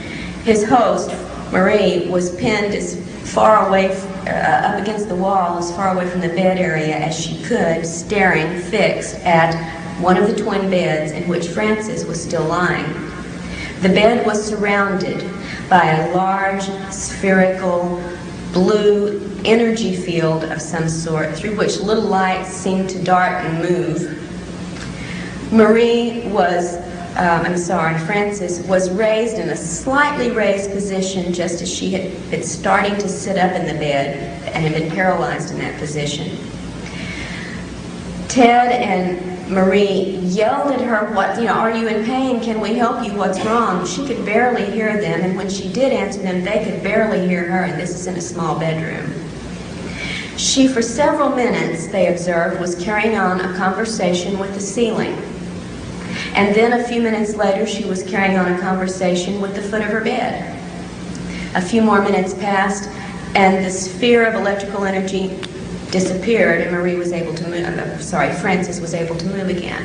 Speaker 3: His host, Marie, was pinned as far away, up against the wall, as far away from the bed area as she could, staring fixed at one of the twin beds in which Frances was still lying. The bed was surrounded by a large, spherical, blue energy field of some sort through which little lights seemed to dart and move. Frances was raised in a slightly raised position just as she had been starting to sit up in the bed and had been paralyzed in that position. Ted and Marie yelled at her, "Are you in pain? Can we help you? What's wrong?" She could barely hear them, and when she did answer them, they could barely hear her, and this is in a small bedroom. She, for several minutes, they observed, was carrying on a conversation with the ceiling. And then a few minutes later, she was carrying on a conversation with the foot of her bed. A few more minutes passed, and the sphere of electrical energy disappeared, and Marie was able to move, Frances was able to move again.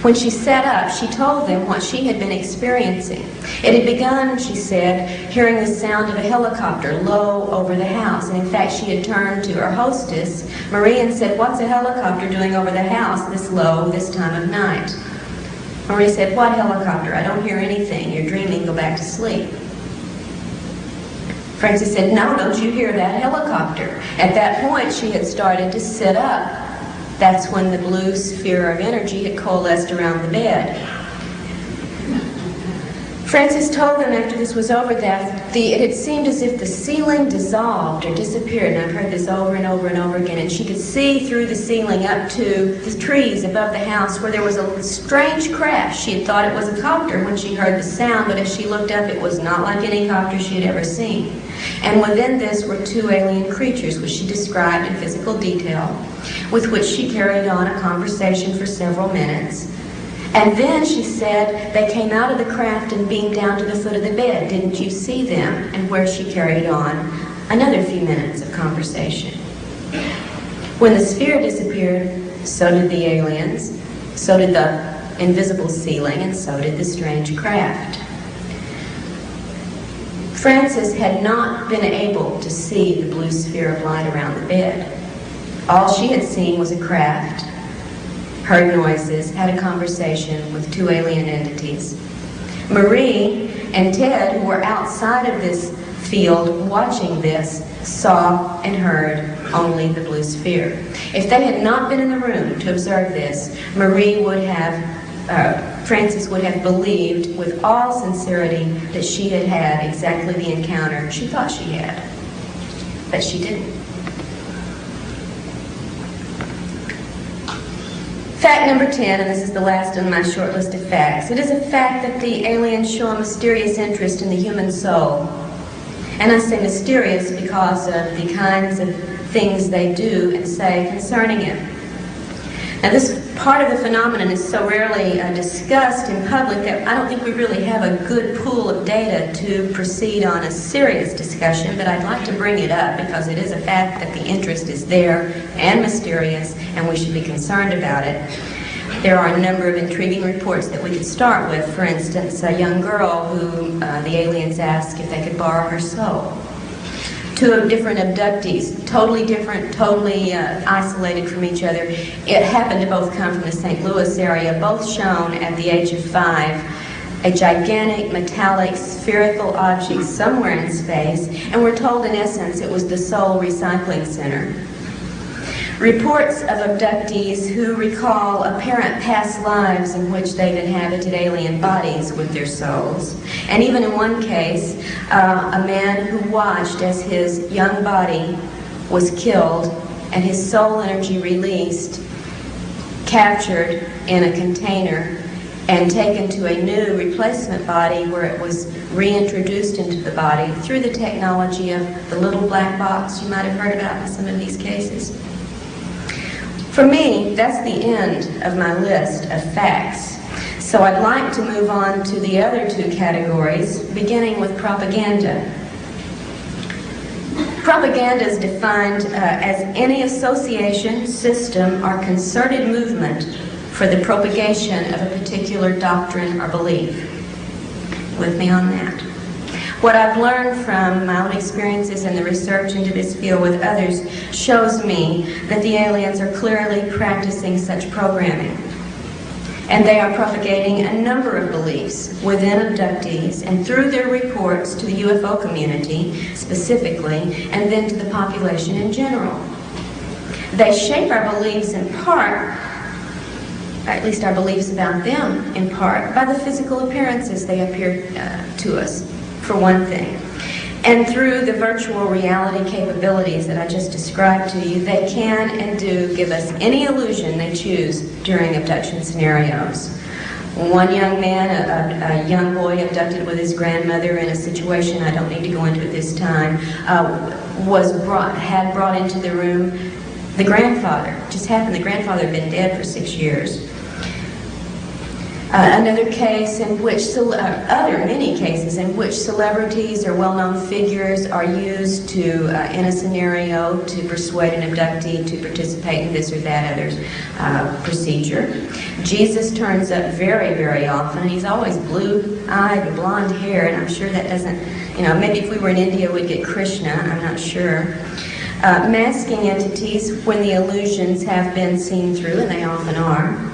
Speaker 3: When she sat up, she told them what she had been experiencing. It had begun, she said, hearing the sound of a helicopter low over the house. And in fact, she had turned to her hostess, Marie, and said, "What's a helicopter doing over the house this low, this time of night?" Marie said, "What helicopter? I don't hear anything. You're dreaming. Go back to sleep." Frances said, "No, don't you hear that helicopter?" At that point, she had started to sit up. That's when the blue sphere of energy had coalesced around the bed. Frances told them after this was over that it had seemed as if the ceiling dissolved or disappeared, and I've heard this over and over and over again, and she could see through the ceiling up to the trees above the house where there was a strange crash. She had thought it was a copter when she heard the sound, but as she looked up, it was not like any copter she had ever seen. And within this were two alien creatures, which she described in physical detail, with which she carried on a conversation for several minutes. And then she said they came out of the craft and beamed down to the foot of the bed. Didn't you see them? And where she carried on another few minutes of conversation. When the sphere disappeared, so did the aliens, so did the invisible ceiling, and so did the strange craft. Frances had not been able to see the blue sphere of light around the bed. All she had seen was a craft, heard noises, had a conversation with two alien entities. Marie and Ted, who were outside of this field watching this, saw and heard only the blue sphere. If they had not been in the room to observe this, Frances would have believed with all sincerity that she had had exactly the encounter she thought she had, but she didn't. Fact number 10, and this is the last on my short list of facts. It is a fact that the aliens show a mysterious interest in the human soul. And I say mysterious because of the kinds of things they do and say concerning it. Now, this part of the phenomenon is so rarely discussed in public that I don't think we really have a good pool of data to proceed on a serious discussion, but I'd like to bring it up because it is a fact that the interest is there and mysterious, and we should be concerned about it. There are a number of intriguing reports that we could start with. For instance, a young girl who the aliens asked if they could borrow her soul. Two different abductees, totally different, totally isolated from each other. It happened to both come from the St. Louis area, both shown at the age of 5, a gigantic metallic spherical object somewhere in space, and we're told in essence it was the Soul Recycling Center. Reports of abductees who recall apparent past lives in which they've inhabited alien bodies with their souls. And even in one case, a man who watched as his young body was killed and his soul energy released, captured in a container, and taken to a new replacement body where it was reintroduced into the body through the technology of the little black box you might have heard about in some of these cases. For me, that's the end of my list of facts. So I'd like to move on to the other two categories, beginning with propaganda. Propaganda is defined as any association, system, or concerted movement for the propagation of a particular doctrine or belief. With me on that. What I've learned from my own experiences and the research into this field with others shows me that the aliens are clearly practicing such programming. And they are propagating a number of beliefs within abductees and through their reports to the UFO community specifically, and then to the population in general. They shape our beliefs in part, at least our beliefs about them in part, by the physical appearances they appear to us, for one thing. And through the virtual reality capabilities that I just described to you, they can and do give us any illusion they choose during abduction scenarios. One young man, a young boy abducted with his grandmother in a situation I don't need to go into at this time, had brought into the room the grandfather. It just happened the grandfather had been dead for 6 years. Another case in which, many cases in which celebrities or well-known figures are used to, in a scenario, to persuade an abductee to participate in this or that other procedure. Jesus turns up very, very often. He's always blue-eyed with blonde hair, and I'm sure that doesn't, maybe if we were in India we'd get Krishna, I'm not sure. Masking entities when the illusions have been seen through, and they often are.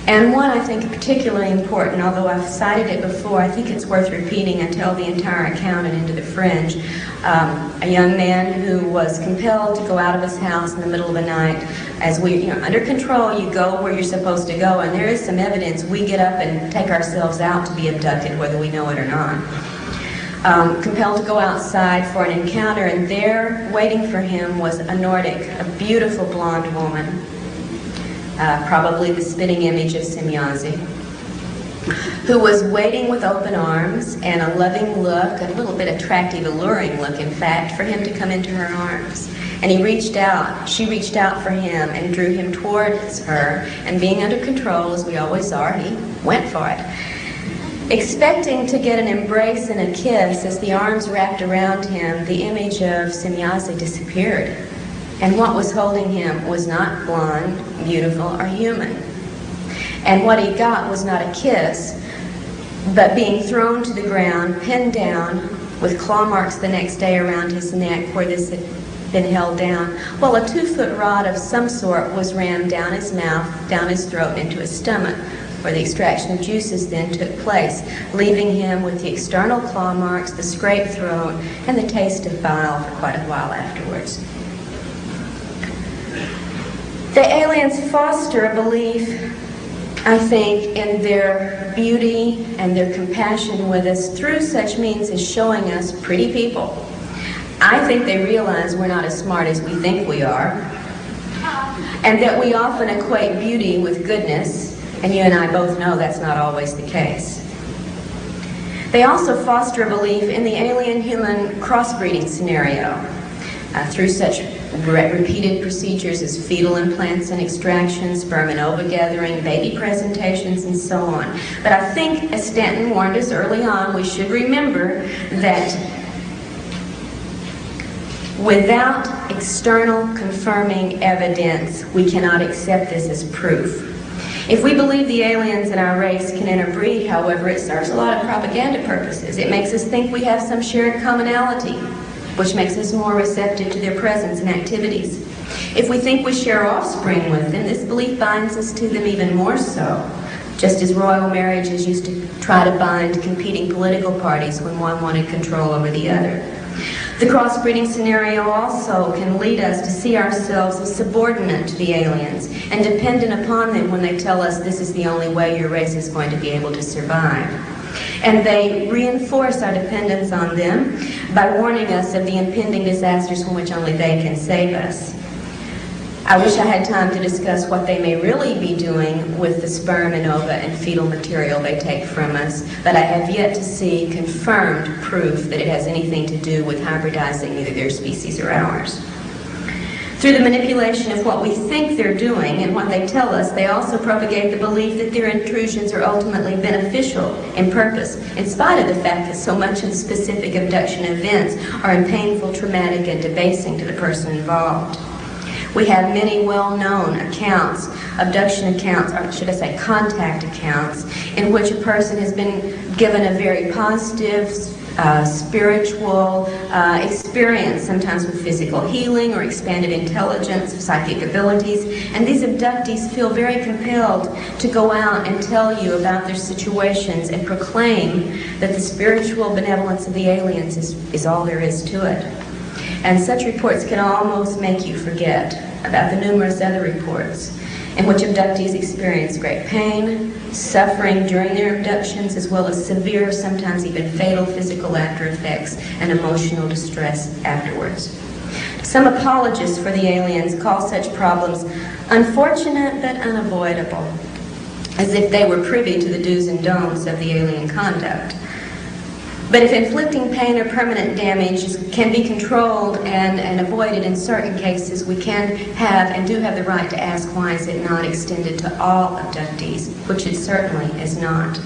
Speaker 3: And one I think particularly important, although I've cited it before, I think it's worth repeating and tell the entire account and into the fringe. A young man who was compelled to go out of his house in the middle of the night. As we, under control, you go where you're supposed to go, and there is some evidence we get up and take ourselves out to be abducted, whether we know it or not. Compelled to go outside for an encounter, and there, waiting for him, was a Nordic, a beautiful blonde woman. Probably the spitting image of Semyazi, who was waiting with open arms and a loving look, a little bit attractive, alluring look, in fact, for him to come into her arms. And he reached out, she reached out for him and drew him towards her, and being under control, as we always are, he went for it. Expecting to get an embrace and a kiss, as the arms wrapped around him, the image of Semyazi disappeared. And what was holding him was not blonde, beautiful, or human. And what he got was not a kiss, but being thrown to the ground, pinned down, with claw marks the next day around his neck where this had been held down, while a 2-foot rod of some sort was rammed down his mouth, down his throat, into his stomach, where the extraction of juices then took place, leaving him with the external claw marks, the scraped throat, and the taste of bile for quite a while afterwards. The aliens foster a belief, I think, in their beauty and their compassion with us through such means as showing us pretty people. I think they realize we're not as smart as we think we are, and that we often equate beauty with goodness, and you and I both know that's not always the case. They also foster a belief in the alien-human crossbreeding scenario through such repeated procedures as fetal implants and extraction, sperm and ova gathering, baby presentations, and so on. But I think, as Stanton warned us early on, we should remember that without external confirming evidence, we cannot accept this as proof. If we believe the aliens in our race can interbreed, however, it serves a lot of propaganda purposes. It makes us think we have some shared commonality, which makes us more receptive to their presence and activities. If we think we share offspring with them, this belief binds us to them even more so, just as royal marriages used to try to bind competing political parties when one wanted control over the other. The crossbreeding scenario also can lead us to see ourselves as subordinate to the aliens and dependent upon them when they tell us this is the only way your race is going to be able to survive. And they reinforce our dependence on them by warning us of the impending disasters from which only they can save us. I wish I had time to discuss what they may really be doing with the sperm and ova and fetal material they take from us, but I have yet to see confirmed proof that it has anything to do with hybridizing either their species or ours. Through the manipulation of what we think they're doing and what they tell us, they also propagate the belief that their intrusions are ultimately beneficial in purpose, in spite of the fact that so much of the specific abduction events are painful, traumatic, and debasing to the person involved. We have many well-known accounts, abduction accounts, or should I say contact accounts, in which a person has been given a very positive, spiritual experience, sometimes with physical healing or expanded intelligence, psychic abilities, and these abductees feel very compelled to go out and tell you about their situations and proclaim that the spiritual benevolence of the aliens is all there is to it. And such reports can almost make you forget about the numerous other reports in which abductees experience great pain, suffering during their abductions, as well as severe, sometimes even fatal physical after effects and emotional distress afterwards. Some apologists for the aliens call such problems unfortunate but unavoidable, as if they were privy to the do's and don'ts of the alien conduct. But if inflicting pain or permanent damage can be controlled and avoided in certain cases, we can have and do have the right to ask why is it not extended to all abductees, which it certainly is not.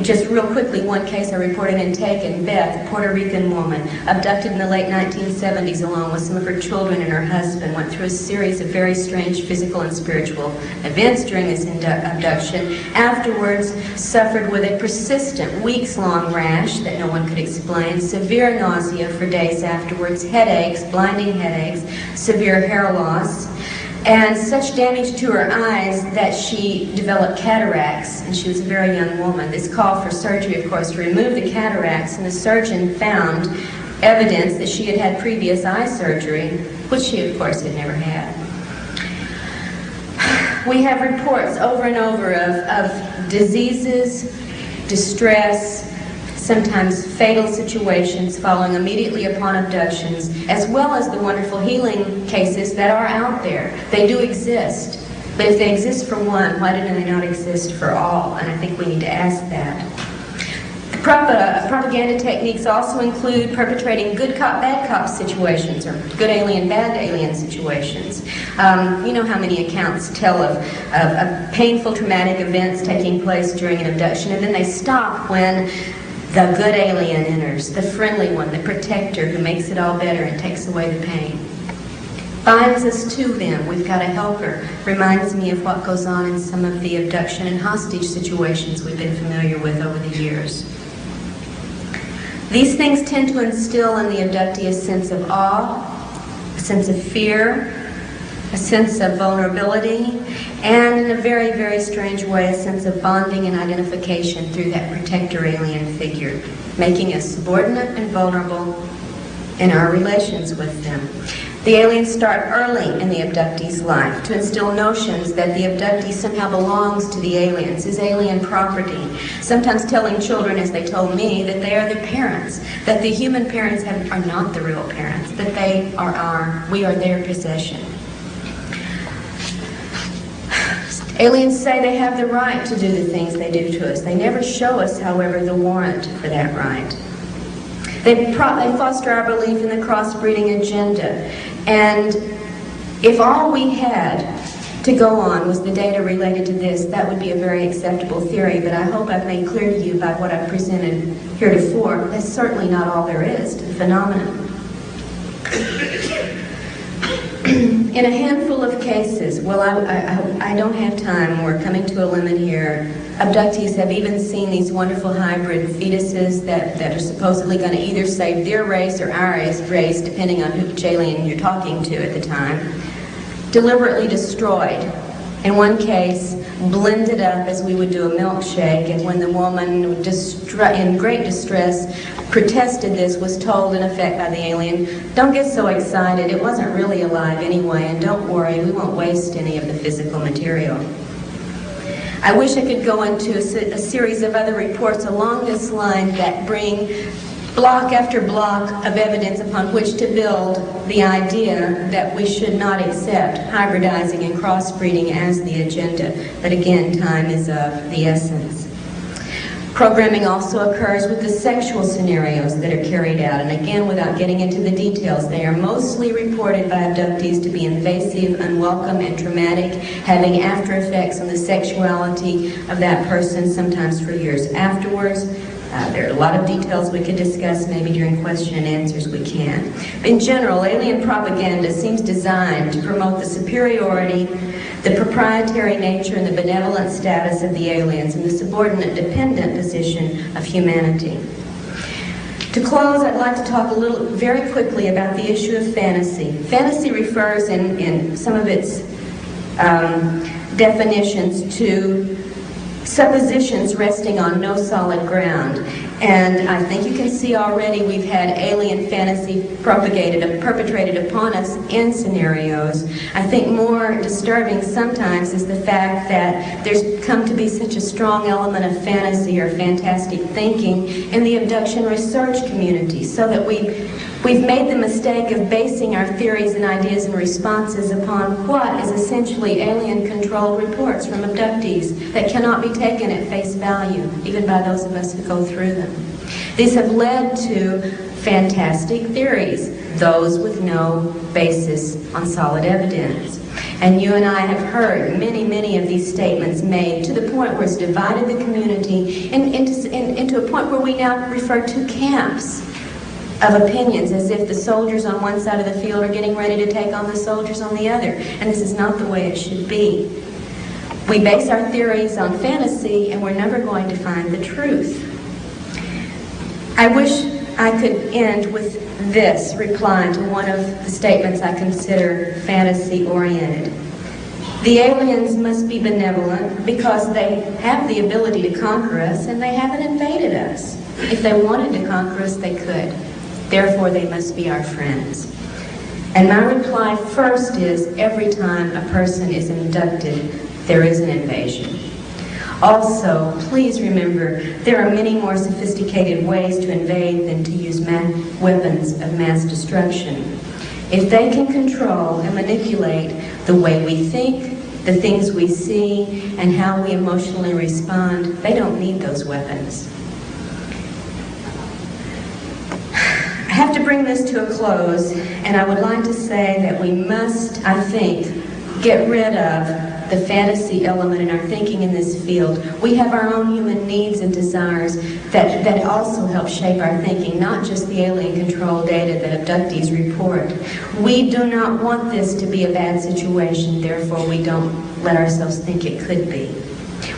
Speaker 3: Just real quickly, one case I reported in Taken, Beth, a Puerto Rican woman, abducted in the late 1970s along with some of her children and her husband, went through a series of very strange physical and spiritual events during this abduction. Afterwards, suffered with a persistent, weeks-long rash that no one could explain, severe nausea for days afterwards, headaches, blinding headaches, severe hair loss, and such damage to her eyes that she developed cataracts, and she was a very young woman. This called for surgery, of course, to remove the cataracts, and the surgeon found evidence that she had had previous eye surgery, which she, of course, had never had. We have reports over and over of diseases, distress, sometimes fatal situations following immediately upon abductions, as well as the wonderful healing cases that are out there. They do exist, but if they exist for one, why do they not exist for all? And I think we need to ask that. Propaganda techniques also include perpetrating good cop, bad cop situations, or good alien, bad alien situations. You know how many accounts tell of painful, traumatic events taking place during an abduction, and then they stop when the good alien enters, the friendly one, the protector who makes it all better and takes away the pain. Binds us to them, we've got a helper. Reminds me of what goes on in some of the abduction and hostage situations we've been familiar with over the years. These things tend to instill in the abductee a sense of awe, a sense of fear, a sense of vulnerability, and in a very, very strange way, a sense of bonding and identification through that protector alien figure, making us subordinate and vulnerable in our relations with them. The aliens start early in the abductee's life to instill notions that the abductee somehow belongs to the aliens, is alien property, sometimes telling children, as they told me, that they are their parents, that the human parents are not the real parents, that we are their possession. Aliens say they have the right to do the things they do to us. They never show us, however, the warrant for that right. They foster our belief in the crossbreeding agenda. And if all we had to go on was the data related to this, that would be a very acceptable theory. But I hope I've made clear to you by what I've presented heretofore, that's certainly not all there is to the phenomenon. In a handful of cases, well, I don't have time, we're coming to a limit here, abductees have even seen these wonderful hybrid fetuses that are supposedly going to either save their race or our race, depending on which alien you're talking to at the time, deliberately destroyed. In one case, blended up as we would do a milkshake, and when the woman, in great distress, protested this, was told in effect by the alien, don't get so excited, it wasn't really alive anyway, and don't worry, we won't waste any of the physical material. I wish I could go into a series of other reports along this line that bring block after block of evidence upon which to build the idea that we should not accept hybridizing and crossbreeding as the agenda. But again, time is of the essence. Programming also occurs with the sexual scenarios that are carried out, and again, without getting into the details, they are mostly reported by abductees to be invasive, unwelcome, and traumatic, having after effects on the sexuality of that person, sometimes for years afterwards. There are a lot of details we could discuss, maybe during question and answers we can. In general, alien propaganda seems designed to promote the superiority, the proprietary nature, and the benevolent status of the aliens, and the subordinate dependent position of humanity. To close, I'd like to talk very quickly about the issue of fantasy. Fantasy refers in some of its definitions to suppositions resting on no solid ground. And I think you can see already we've had alien fantasy perpetrated upon us in scenarios. I think more disturbing sometimes is the fact that there's come to be such a strong element of fantasy or fantastic thinking in the abduction research community, so that we've made the mistake of basing our theories and ideas and responses upon what is essentially alien-controlled reports from abductees that cannot be taken at face value, even by those of us who go through them. These have led to fantastic theories, those with no basis on solid evidence. And you and I have heard many of these statements made to the point where it's divided the community into a point where we now refer to camps of opinions, as if the soldiers on one side of the field are getting ready to take on the soldiers on the other. And this is not the way it should be. We base our theories on fantasy, and we're never going to find the truth. I wish I could end with this reply to one of the statements I consider fantasy-oriented. The aliens must be benevolent because they have the ability to conquer us, and they haven't invaded us. If they wanted to conquer us, they could. Therefore, they must be our friends. And my reply first is, every time a person is abducted, there is an invasion. Also, please remember, there are many more sophisticated ways to invade than to use weapons of mass destruction. If they can control and manipulate the way we think, the things we see, and how we emotionally respond, they don't need those weapons. I have to bring this to a close, and I would like to say that we must, I think, get rid of the fantasy element in our thinking in this field. We have our own human needs and desires that also help shape our thinking, not just the alien control data that abductees report. We do not want this to be a bad situation, therefore we don't let ourselves think it could be.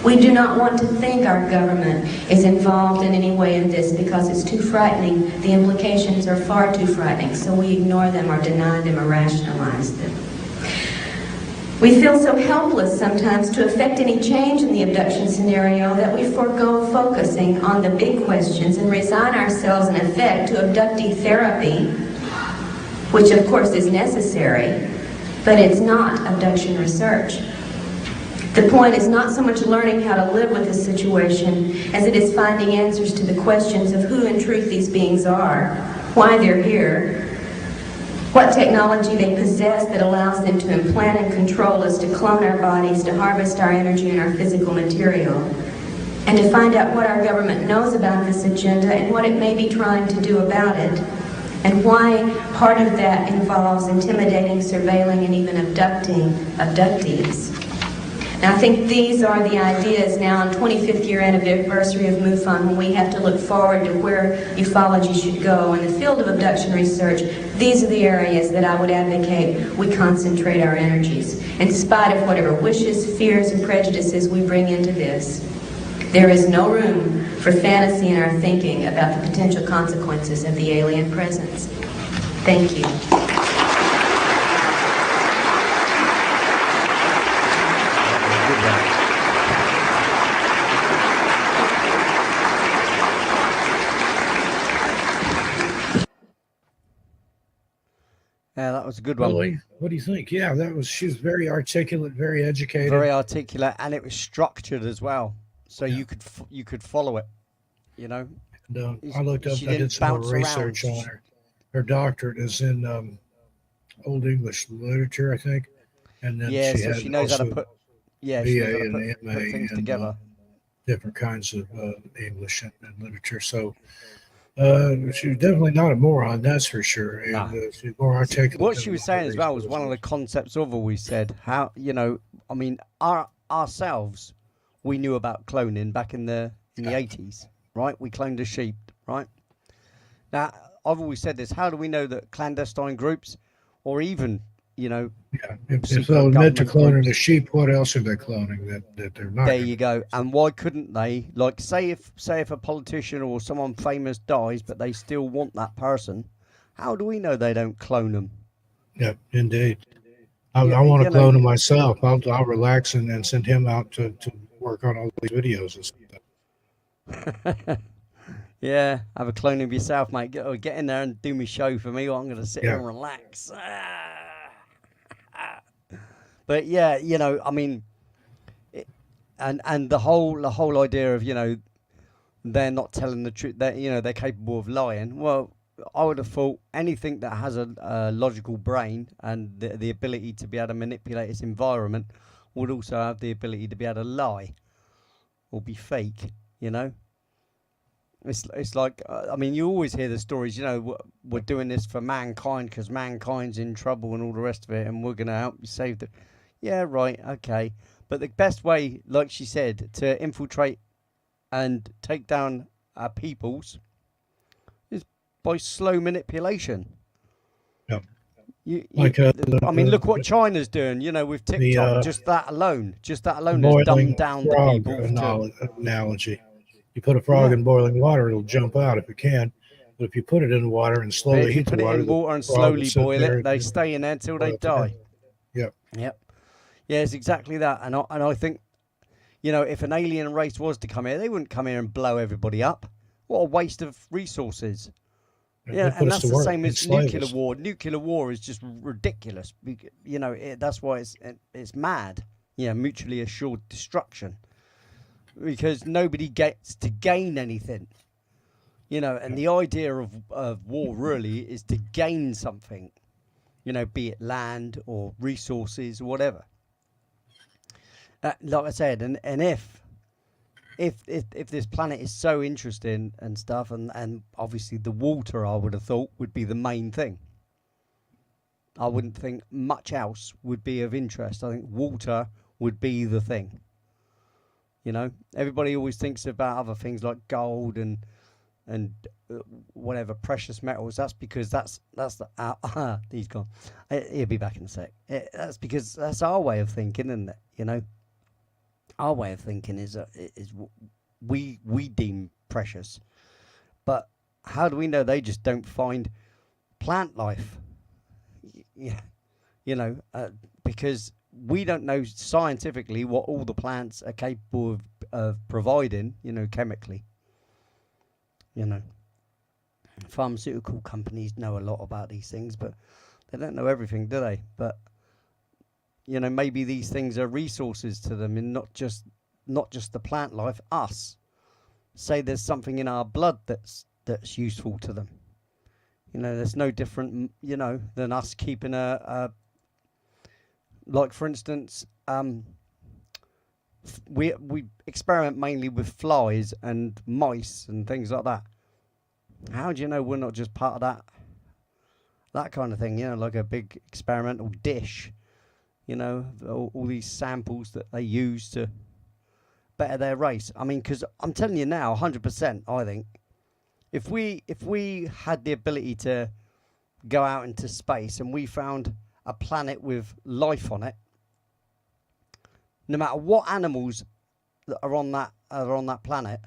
Speaker 3: We do not want to think our government is involved in any way in this because it's too frightening. The implications are far too frightening, so we ignore them or deny them or rationalize them. We feel so helpless sometimes to affect any change in the abduction scenario that we forego focusing on the big questions and resign ourselves in effect to abductee therapy, which of course is necessary, but it's not abduction research. The point is not so much learning how to live with the situation as it is finding answers to the questions of who in truth these beings are, why they're here, what technology they possess that allows them to implant and control us, to clone our bodies, to harvest our energy and our physical material, and to find out what our government knows about this agenda and what it may be trying to do about it, and why part of that involves intimidating, surveilling, and even abducting abductees. Now, I think these are the ideas now on 25th year anniversary of MUFON, when we have to look forward to where ufology should go. In the field of abduction research, these are the areas that I would advocate we concentrate our energies, in spite of whatever wishes, fears, and prejudices we bring into this. There is no room for fantasy in our thinking about the potential consequences of the alien presence. Thank you.
Speaker 1: Yeah, that was a good one.
Speaker 2: Really? What do you think? Yeah, she was very articulate, very educated.
Speaker 1: Very articulate, and it was structured as well, so you could follow it, you know.
Speaker 2: And, I looked up, I did some more research on her. Her doctorate is in Old English literature, I think. And then
Speaker 1: she knows how to put
Speaker 2: BA and MA
Speaker 1: put things together.
Speaker 2: Different kinds of English and literature. So she's definitely not a moron, that's for sure. And she's more articulate.
Speaker 1: What she was saying as well was one of the concepts of all we said. How, you know, I mean, ourselves, we knew about cloning back in the 80s, right? We cloned a sheep, right? Now, I've always said this. How do we know that clandestine groups, or even, you know,
Speaker 2: if they're meant to cloning a sheep, what else are they cloning that they're not?
Speaker 1: There you go. And why couldn't they, like, say if a politician or someone famous dies, but they still want that person, how do we know they don't clone them?
Speaker 2: Yeah, indeed. I want to clone him myself. I'll relax and send him out to work on all these videos and stuff.
Speaker 1: Yeah, have a clone of yourself, mate. Get in there and do me show for me, or I'm going to sit here and relax. But yeah, you know, I mean, and the whole idea of, you know, they're not telling the truth, that, you know, they're capable of lying. Well, I would have thought anything that has a logical brain and the ability to be able to manipulate its environment would also have the ability to be able to lie or be fake, you know. It's like I mean, you always hear the stories. You know, we're doing this for mankind because mankind's in trouble and all the rest of it, and we're going to help you save the. Yeah, right, okay. But the best way, like she said, to infiltrate and take down our peoples is by slow manipulation.
Speaker 2: Yeah.
Speaker 1: Like, I mean, look what China's doing. You know, with TikTok, just that alone has dumbed down the people.
Speaker 2: Analogy. You put a frog in boiling water, it'll jump out if it can. But if you put it in the water and slowly heat the water,
Speaker 1: put it in water and slowly boil it, they stay in there until they die.
Speaker 2: Yep.
Speaker 1: Yep. Yeah, it's exactly that. And I think, you know, if an alien race was to come here, they wouldn't come here and blow everybody up. What a waste of resources. Yeah, and that's the same as nuclear war. Nuclear war is just ridiculous. You know, that's why it's mad. Yeah, mutually assured destruction. Because nobody gets to gain anything. You know, and the idea of war really is to gain something. You know, be it land or resources or whatever. Like I said, and if this planet is so interesting and stuff, and obviously the water, I would have thought, would be the main thing. I wouldn't think much else would be of interest. I think water would be the thing. You know, everybody always thinks about other things like gold and whatever precious metals. That's because that's the he's gone. He'll be back in a sec. That's because that's our way of thinking, isn't it? You know. Our way of thinking is we deem precious, but how do we know they just don't find plant life? Yeah, you know, because we don't know scientifically what all the plants are capable of providing. You know, chemically. You know, pharmaceutical companies know a lot about these things, but they don't know everything, do they? But you know, maybe these things are resources to them, and not just the plant life. Us, say there's something in our blood that's useful to them. You know, there's no different, you know, than us keeping a like, for instance, we experiment mainly with flies and mice and things like that. How do you know we're not just part of that kind of thing? You know, like a big experimental dish. You know, all these samples that they use to better their race. I mean, because I'm telling you now, 100%, I think, if we had the ability to go out into space and we found a planet with life on it, no matter what animals that are on that planet,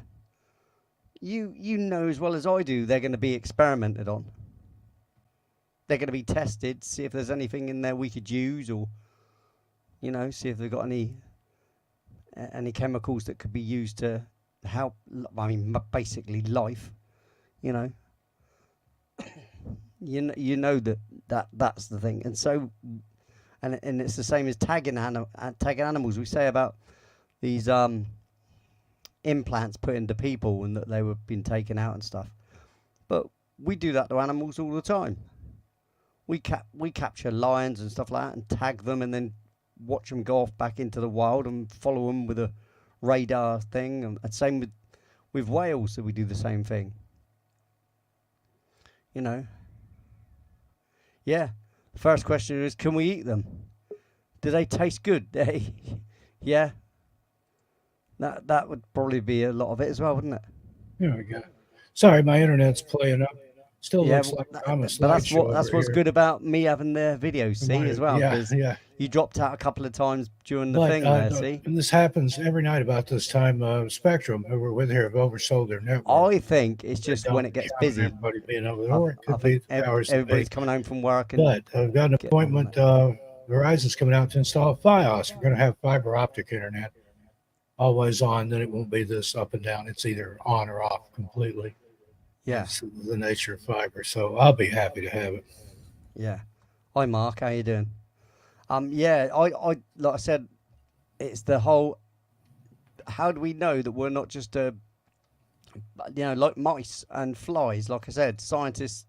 Speaker 1: you know as well as I do, they're going to be experimented on. They're going to be tested, see if there's anything in there we could use, or you know, see if they've got any chemicals that could be used to help. I mean, basically life. You know, you know that's the thing, and so, and it's the same as tagging animals. We say about these implants put into people and that they were being taken out and stuff, but we do that to animals all the time. We capture lions and stuff like that and tag them, and then watch them go off back into the wild and follow them with a radar thing. And same with whales, so we do the same thing. You know. Yeah. The first question is, can we eat them? Do they taste good? Yeah. That would probably be a lot of it as well, wouldn't it?
Speaker 2: There we go. Sorry, my internet's playing up. Still looks like I'm a slideshow.
Speaker 1: But that's what's good about me having the videos, see, as well.
Speaker 2: Yeah.
Speaker 1: You dropped out a couple of times during the thing there, see?
Speaker 2: And this happens every night about this time. Spectrum, who we're with here, have oversold their network.
Speaker 1: I think it's just when it gets busy.
Speaker 2: Everybody being over there, or it could be
Speaker 1: everybody's coming home from work.
Speaker 2: But I've got an appointment. Verizon's coming out to install Fios. We're going to have fiber optic internet, always on. Then it won't be this up and down. It's either on or off completely.
Speaker 1: Yeah.
Speaker 2: That's the nature of fiber. So I'll be happy to have it.
Speaker 1: Yeah. Hi, Mark. How you doing? Yeah, I like I said, it's the whole, how do we know that we're not just like mice and flies? Like I said, scientists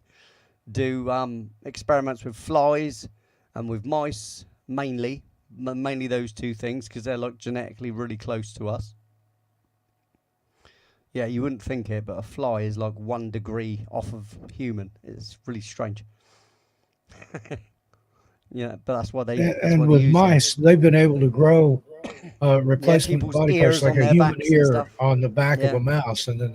Speaker 1: do experiments with flies and with mice, mainly those two things, because they're like genetically really close to us. Yeah, you wouldn't think it, but a fly is like 1 degree off of human. It's really strange. Yeah, but that's why they
Speaker 2: And with
Speaker 1: use it.
Speaker 2: mice, they've been able to grow replacement
Speaker 1: people's
Speaker 2: body parts
Speaker 1: ears
Speaker 2: like
Speaker 1: on
Speaker 2: a
Speaker 1: their
Speaker 2: human
Speaker 1: backs and
Speaker 2: ear
Speaker 1: stuff.
Speaker 2: on the back of
Speaker 1: Yeah.
Speaker 2: a mouse, and then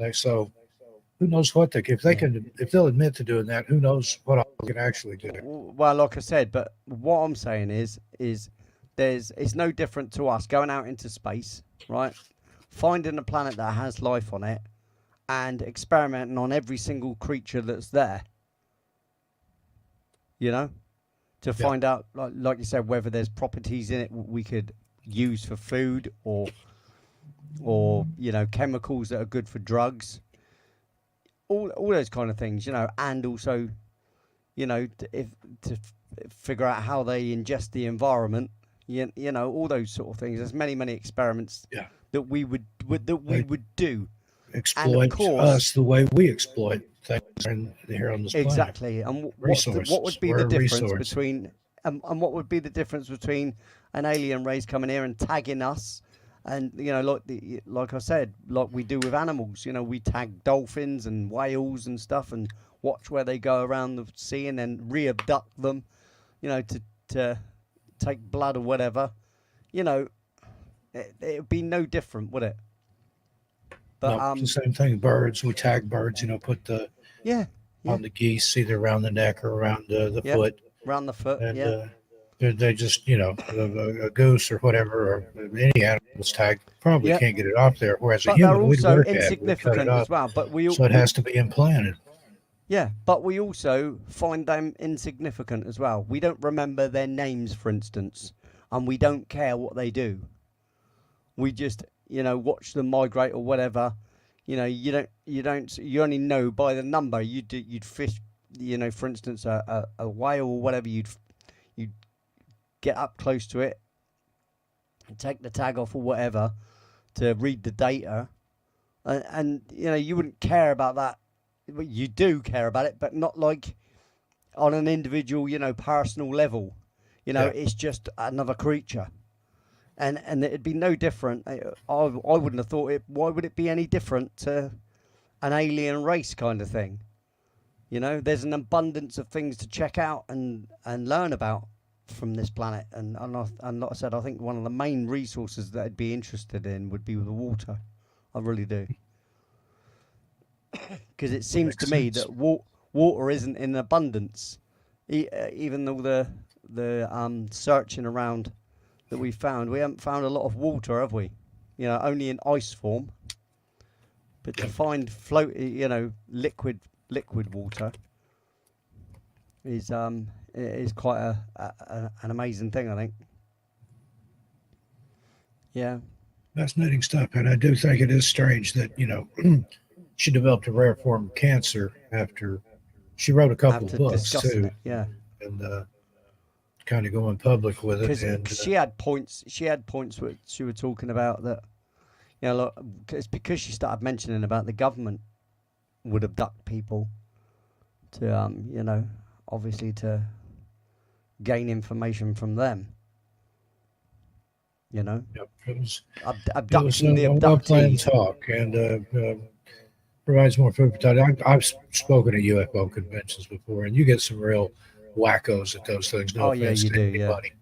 Speaker 2: who knows what if they'll admit to doing that, who knows what they can actually do.
Speaker 1: Well, like I said, but what I'm saying is it's no different to us going out into space, right? Finding a planet that has life on it and experimenting on every single creature that's there. You know, to find out, like you said, whether there's properties in it we could use for food or chemicals that are good for drugs. All those kind of things, and also, to figure out how they ingest the environment, all those sort of things. There's many experiments that we would do.
Speaker 2: Exploit us the way we exploit things here on this planet.
Speaker 1: Exactly. And what would be
Speaker 2: We're
Speaker 1: the
Speaker 2: a
Speaker 1: difference
Speaker 2: resource.
Speaker 1: between and what would be the difference between an alien race coming here and tagging us? And like I said, like we do with animals, we tag dolphins and whales and stuff, and watch where they go around the sea, and then re-abduct them, to take blood or whatever. It would be no different, would it? But
Speaker 2: no, it's the same thing. Birds, we tag birds. Put the on the geese, either around the neck or around the foot.
Speaker 1: Around the foot,
Speaker 2: and they just, a goose or whatever, or any animal's tagged, probably can't get it off there. Whereas a human, we'd
Speaker 1: also
Speaker 2: work at,
Speaker 1: insignificant as well. But
Speaker 2: so it has to be implanted.
Speaker 1: Yeah, but we also find them insignificant as well. We don't remember their names, for instance, and we don't care what they do. We just, watch them migrate or whatever. You only know by the number. You'd fish, for instance, a whale or whatever. You'd get up close to it and take the tag off or whatever to read the data, and you wouldn't care about that. You do care about it, but not like on an individual, personal level. It's just another creature, and it'd be no different. I wouldn't have thought it. Why would it be any different to an alien race kind of thing? There's an abundance of things to check out and learn about from this planet, and like I said, I think one of the main resources that I'd be interested in would be the water. I really do, because it seems to me that water isn't in abundance, even though the searching around that we haven't found a lot of water, have we? Only in ice form. But to find liquid water is quite an amazing thing, I think. Yeah.
Speaker 2: Fascinating stuff. And I do think it is strange that, she developed a rare form of cancer after she wrote a couple of books too. And kind of going public with it. And
Speaker 1: she had points which she was talking about that, it's because she started mentioning about the government would abduct people to, obviously to gain information from them.
Speaker 2: It was
Speaker 1: abducting the
Speaker 2: well-planned
Speaker 1: abductees.
Speaker 2: talk, and provides more food for thought. I've spoken at UFO conventions before, and you get some real wackos at those things. No offense to anybody.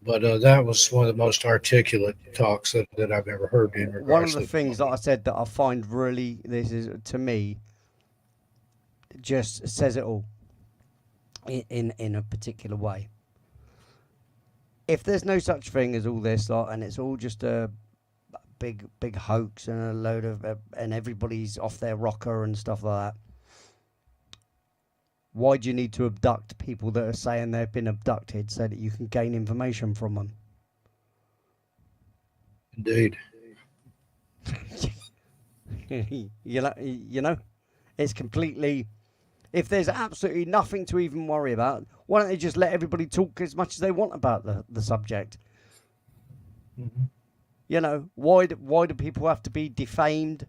Speaker 2: But that was one of the most articulate talks that I've ever heard in regards to
Speaker 1: one of the things that I said that I find really, this is, to me, just says it all in a particular way. If there's no such thing as all this, and it's all just a big hoax and a load of and everybody's off their rocker and stuff like that, why do you need to abduct people that are saying they've been abducted so that you can gain information from them?
Speaker 2: Indeed.
Speaker 1: It's completely, if there's absolutely nothing to even worry about, why don't they just let everybody talk as much as they want about the subject?
Speaker 2: Mm-hmm.
Speaker 1: Why do people have to be defamed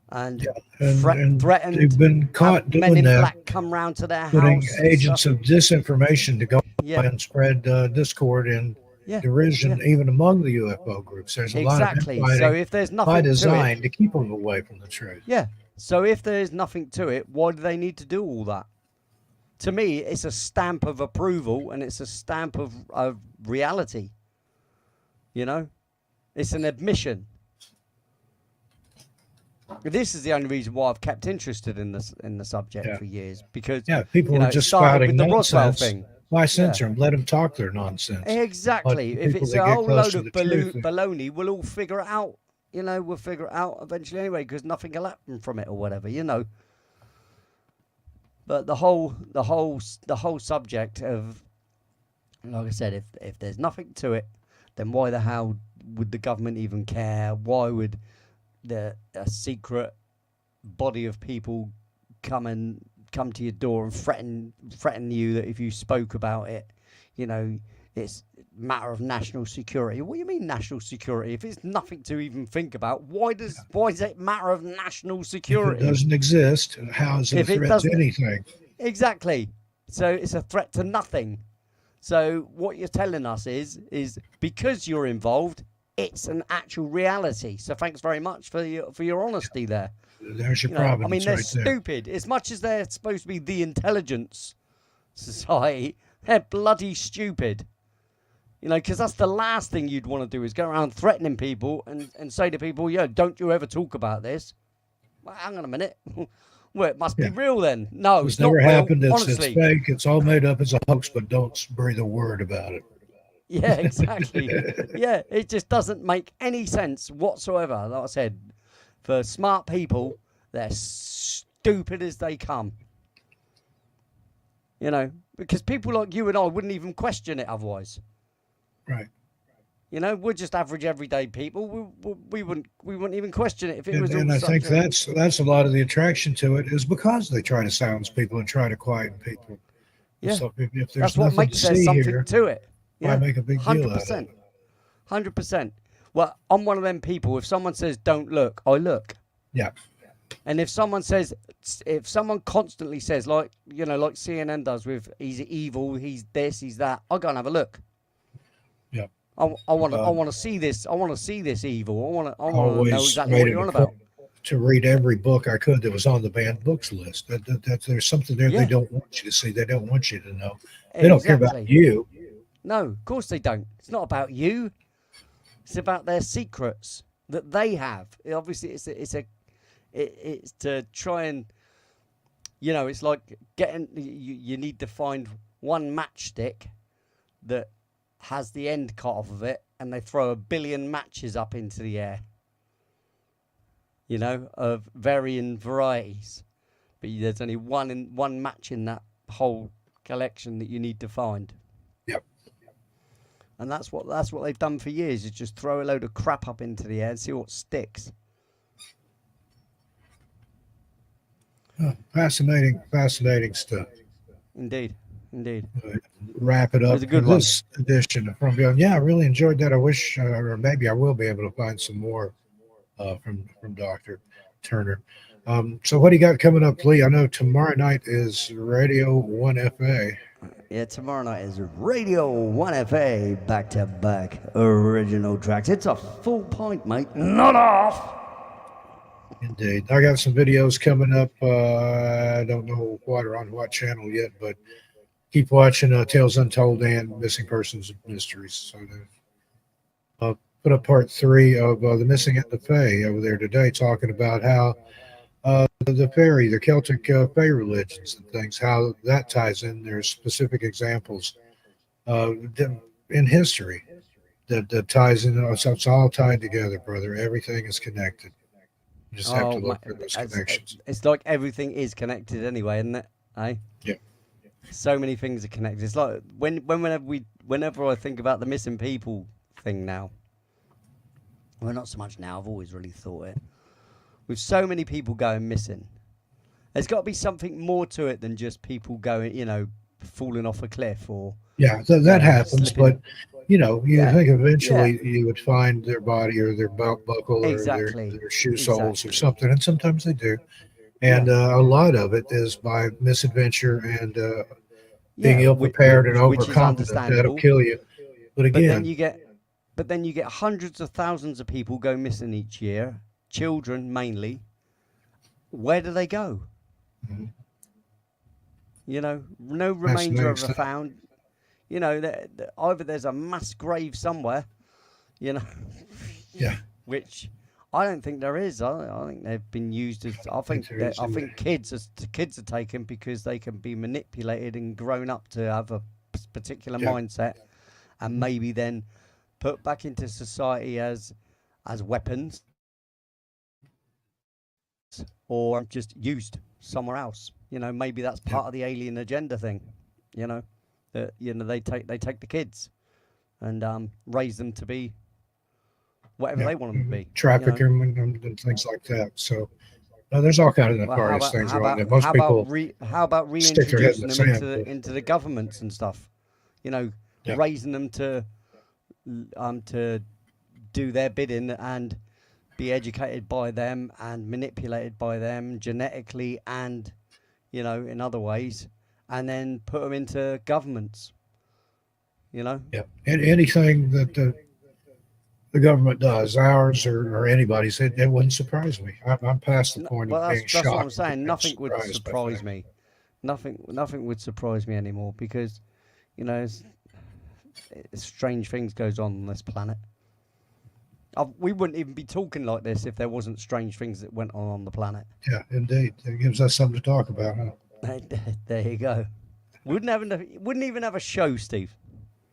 Speaker 1: and,
Speaker 2: and
Speaker 1: threatened?
Speaker 2: They've been caught doing
Speaker 1: Men in
Speaker 2: that.
Speaker 1: black come round to their
Speaker 2: putting
Speaker 1: house.
Speaker 2: Agents of disinformation to go and spread discord and derision even among the UFO groups. There's a lot of
Speaker 1: Exactly.
Speaker 2: infighting
Speaker 1: So if there's nothing
Speaker 2: by
Speaker 1: to
Speaker 2: design
Speaker 1: it,
Speaker 2: to keep them away from the truth.
Speaker 1: yeah. So if there's nothing to it, why do they need to do all that? To me, it's a stamp of approval and it's a stamp of reality. You know, it's an admission. This is the only reason why I've kept interested in the subject for years, because
Speaker 2: people
Speaker 1: you know,
Speaker 2: are just
Speaker 1: it started
Speaker 2: spouting
Speaker 1: with the Roswell
Speaker 2: nonsense.
Speaker 1: thing.
Speaker 2: Why censor them? Let them talk their nonsense.
Speaker 1: Exactly.
Speaker 2: But
Speaker 1: If
Speaker 2: people
Speaker 1: it's
Speaker 2: that
Speaker 1: a
Speaker 2: get
Speaker 1: whole
Speaker 2: close
Speaker 1: load
Speaker 2: to
Speaker 1: of
Speaker 2: the truth,
Speaker 1: baloney, we'll all figure it out. You know, we'll figure it out eventually anyway, because nothing will happen from it or whatever. You know. But the whole subject of, like I said, if there's nothing to it, then why the hell would the government even care? Why would a secret body of people come to your door and threaten you that if you spoke about it, you know, it's a matter of national security? What do you mean national security? If it's nothing to even think about, why does it matter of national security?
Speaker 2: If it doesn't exist, how is it a threat to anything?
Speaker 1: Exactly. So it's a threat to nothing. So what you're telling us is because you're involved, it's an actual reality. So thanks very much for your honesty there.
Speaker 2: There's your problem.
Speaker 1: I mean, they're
Speaker 2: right
Speaker 1: stupid. As much as they're supposed to be the intelligence society, they're bloody stupid. You know, because that's the last thing you'd want to do is go around threatening people and say to people, yo, don't you ever talk about this. Well, hang on a minute. Well, it must be real then. No,
Speaker 2: it's
Speaker 1: not
Speaker 2: never
Speaker 1: real,
Speaker 2: happened.
Speaker 1: honestly.
Speaker 2: It's fake. It's all made up as a hoax, but don't breathe a word about it.
Speaker 1: Yeah, exactly. Yeah, it just doesn't make any sense whatsoever. Like I said, for smart people, they're stupid as they come. You know, because people like you and I wouldn't even question it otherwise.
Speaker 2: Right.
Speaker 1: You know, we're just average, everyday people. We wouldn't even question it if it was.
Speaker 2: And I think that's a lot of the attraction to it is because they try to silence people and try to quieten people.
Speaker 1: Yeah,
Speaker 2: so if there's
Speaker 1: that's what
Speaker 2: nothing
Speaker 1: makes
Speaker 2: to
Speaker 1: there
Speaker 2: see
Speaker 1: something
Speaker 2: here,
Speaker 1: to it.
Speaker 2: why make a big deal out of it?
Speaker 1: 100%. Well, I'm one of them people. If someone says don't look, I look.
Speaker 2: Yeah.
Speaker 1: And if someone constantly says, like, you know, like CNN does with he's evil, he's this, he's that, I'll go and have a look.
Speaker 2: Yeah.
Speaker 1: I want to see this. I want to see this evil. I want to know
Speaker 2: Always
Speaker 1: exactly what
Speaker 2: made
Speaker 1: you're
Speaker 2: it
Speaker 1: on
Speaker 2: a
Speaker 1: about.
Speaker 2: point to read every book I could that was on the banned books list. That there's something there they don't want you to see. They don't want you to know. They don't care about you.
Speaker 1: No, of course they don't. It's not about you. It's about their secrets that they have. Obviously, it's to try and, you know, it's like getting. You need to find one matchstick that has the end cut off of it, and they throw 1 billion matches up into the air. You know, of varying varieties, but there's only one match in that whole collection that you need to find.
Speaker 2: Yep.
Speaker 1: And that's what they've done for years, is just throw a load of crap up into the air and see what sticks.
Speaker 2: Oh, fascinating stuff.
Speaker 1: Indeed.
Speaker 2: Wrap it up
Speaker 1: It was a good
Speaker 2: for
Speaker 1: one.
Speaker 2: this edition of From Beyond. Yeah, I really enjoyed that. I wish, or maybe I will be able to find some more from Dr. Turner. So what do you got coming up, Lee? I know tomorrow night is Radio 1FA.
Speaker 1: Yeah, tomorrow night is Radio 1FA, back-to-back original tracks. It's a full pint, mate, not off.
Speaker 2: Indeed. I got some videos coming up. I don't know what or on what channel yet, but keep watching Tales Untold and Missing Persons Mysteries. So I'll put up part 3 of The Missing at the Fae over there today, talking about how the Celtic Fae religions and things, how that ties in. There's specific examples in history that ties in. It's all tied together, brother. Everything is connected. You just have to look for those connections.
Speaker 1: It's like everything is connected anyway, isn't it? Eh?
Speaker 2: Yeah.
Speaker 1: So many things are connected. It's like whenever I think about the missing people thing now. Well, not so much now. I've always really thought it. With so many people going missing, there's got to be something more to it than just people going, you know, falling off a cliff or.
Speaker 2: Yeah, that happens,
Speaker 1: slipping.
Speaker 2: but you know, you think eventually you would find their body or their belt buckle or their shoe soles or something, and sometimes they do. And a lot of it is by misadventure and being ill prepared and overconfident. That'll kill you. But again,
Speaker 1: but then you get hundreds of thousands of people go missing each year, children mainly. Where do they go?
Speaker 2: Mhm.
Speaker 1: You know, no
Speaker 2: That's the
Speaker 1: remainder
Speaker 2: next
Speaker 1: of a
Speaker 2: thing.
Speaker 1: found. You know, either there's a mass grave somewhere, you know,
Speaker 2: Yeah,
Speaker 1: which I don't think there is. I think they've been used as. I think
Speaker 2: there is either.
Speaker 1: kids are taken because they can be manipulated and grown up to have a particular
Speaker 2: Yeah.
Speaker 1: mindset, and maybe then put back into society as weapons, or just used somewhere else. You know, maybe that's part of the alien agenda thing. You know, that they take the kids and raise them to be whatever they want them to be.
Speaker 2: Trafficking and things like that. So there's all kinds of
Speaker 1: Well, how
Speaker 2: nefarious
Speaker 1: about
Speaker 2: things around it. Most people stick their head in
Speaker 1: reintroducing
Speaker 2: the
Speaker 1: them
Speaker 2: sand.
Speaker 1: into the governments and stuff? You know,
Speaker 2: Yeah.
Speaker 1: raising them to do their bidding and be educated by them and manipulated by them genetically and in other ways, and then put them into governments.
Speaker 2: Yeah, and anything that the government does, ours or anybody's, it wouldn't surprise me. I'm past the point
Speaker 1: Well,
Speaker 2: of being
Speaker 1: that's what I'm
Speaker 2: shocked
Speaker 1: saying.
Speaker 2: and
Speaker 1: Nothing would
Speaker 2: surprised by
Speaker 1: surprise
Speaker 2: things.
Speaker 1: me. Nothing would surprise me anymore because, it's strange things goes on this planet. We wouldn't even be talking like this if there wasn't strange things that went on the planet.
Speaker 2: Yeah, indeed. It gives us something to talk about, huh?
Speaker 1: There you go. Wouldn't even have a show, Steve.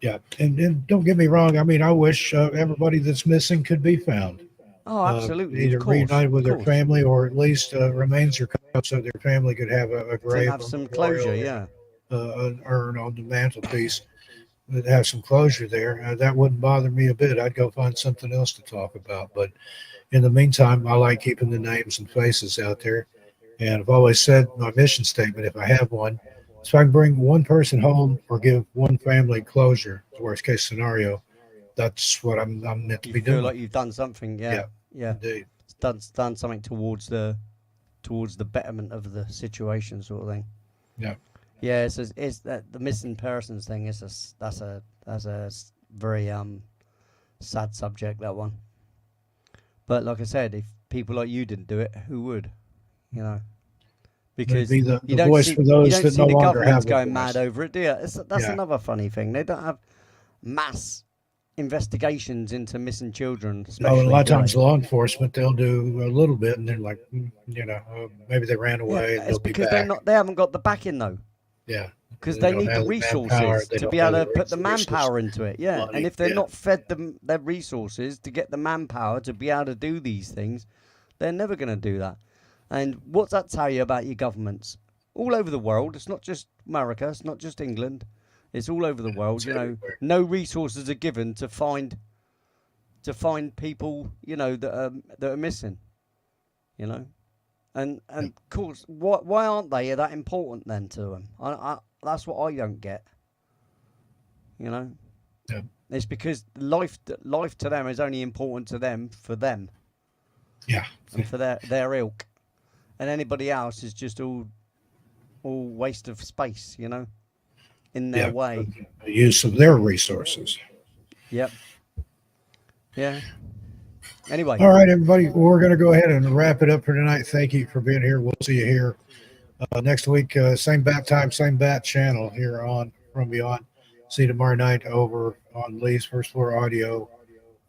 Speaker 2: Yeah, and don't get me wrong. I mean, I wish everybody that's missing could be found.
Speaker 1: Oh, absolutely.
Speaker 2: Either
Speaker 1: Of course,
Speaker 2: reunited with
Speaker 1: of
Speaker 2: their
Speaker 1: course.
Speaker 2: family or at least remains are cut up so their family could have a
Speaker 1: To
Speaker 2: grave,
Speaker 1: have
Speaker 2: a
Speaker 1: some
Speaker 2: memorial,
Speaker 1: closure, yeah.
Speaker 2: an urn on the mantelpiece. That have some closure there. That wouldn't bother me a bit. I'd go find something else to talk about. But in the meantime, I like keeping the names and faces out there. And I've always said my mission statement, if I have one, so I can bring one person home or give one family closure, the worst case scenario, that's what I'm meant to
Speaker 1: You
Speaker 2: be
Speaker 1: feel
Speaker 2: doing.
Speaker 1: like you've done something, yeah.
Speaker 2: Indeed.
Speaker 1: It's done something towards the betterment of the situation, sort of thing.
Speaker 2: Yeah.
Speaker 1: Yeah, it's that the missing persons thing is that's a very sad subject, that one. But like I said, if people like you didn't do it, who would? Because
Speaker 2: Be the
Speaker 1: you don't
Speaker 2: voice
Speaker 1: see
Speaker 2: for those
Speaker 1: you don't
Speaker 2: that
Speaker 1: see
Speaker 2: no
Speaker 1: the
Speaker 2: longer
Speaker 1: governments
Speaker 2: have a
Speaker 1: going
Speaker 2: voice.
Speaker 1: mad over it, do you? That's
Speaker 2: Yeah.
Speaker 1: another funny thing. They don't have mass investigations into missing children,
Speaker 2: No,
Speaker 1: especially.
Speaker 2: and a lot of
Speaker 1: do
Speaker 2: times
Speaker 1: they?
Speaker 2: law enforcement, they'll do a little bit and they're like, maybe they ran
Speaker 1: Yeah,
Speaker 2: away and
Speaker 1: it's
Speaker 2: they'll be
Speaker 1: because
Speaker 2: back.
Speaker 1: they haven't got the backing though.
Speaker 2: Yeah.
Speaker 1: Because
Speaker 2: They
Speaker 1: they
Speaker 2: don't
Speaker 1: need the
Speaker 2: have the manpower,
Speaker 1: resources
Speaker 2: they
Speaker 1: to
Speaker 2: don't
Speaker 1: be
Speaker 2: have
Speaker 1: able to
Speaker 2: the
Speaker 1: put the
Speaker 2: resources,
Speaker 1: manpower into it. Yeah.
Speaker 2: money,
Speaker 1: And if they're
Speaker 2: yeah.
Speaker 1: not fed their resources to get the manpower to be able to do these things, they're never going to do that. And what's that tell you about your governments? All over the world. It's not just America. It's not just England. It's all over the world.
Speaker 2: It's everywhere.
Speaker 1: No resources are given to find people, that are missing. And of course, why aren't they that important then to them? That's what I don't get.
Speaker 2: Yeah.
Speaker 1: It's because life to them is only important to them for them
Speaker 2: Yeah.
Speaker 1: and for their ilk, and anybody else is just all waste of space, in their way.
Speaker 2: The use of their resources.
Speaker 1: Yep. Yeah. Anyway.
Speaker 2: All right, everybody. Well, we're going to go ahead and wrap it up for tonight. Thank you for being here. We'll see you here next week. Same bat time, same bat channel here on From Beyond. See you tomorrow night over on Lee's First Floor Audio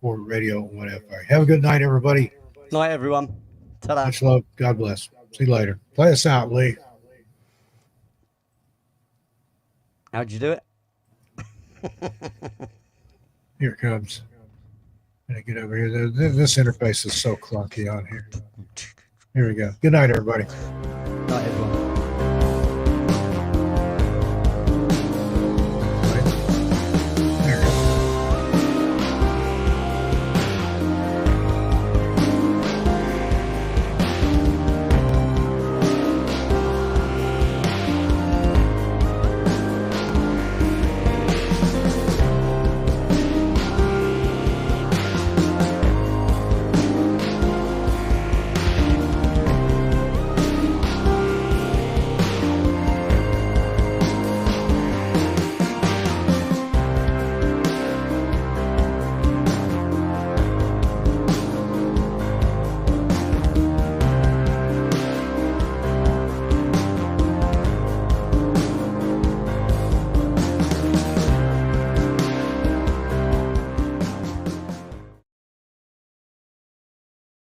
Speaker 2: or Radio 1FI. Have a good night, everybody.
Speaker 1: Night, everyone. Ta-da.
Speaker 2: Much love. God bless. See you later. Play us out, Lee.
Speaker 1: How'd you do it?
Speaker 2: Here it comes. I'm going to get over here. This interface is so clunky on here. Here we go. Good night, everybody.
Speaker 1: Night, everyone.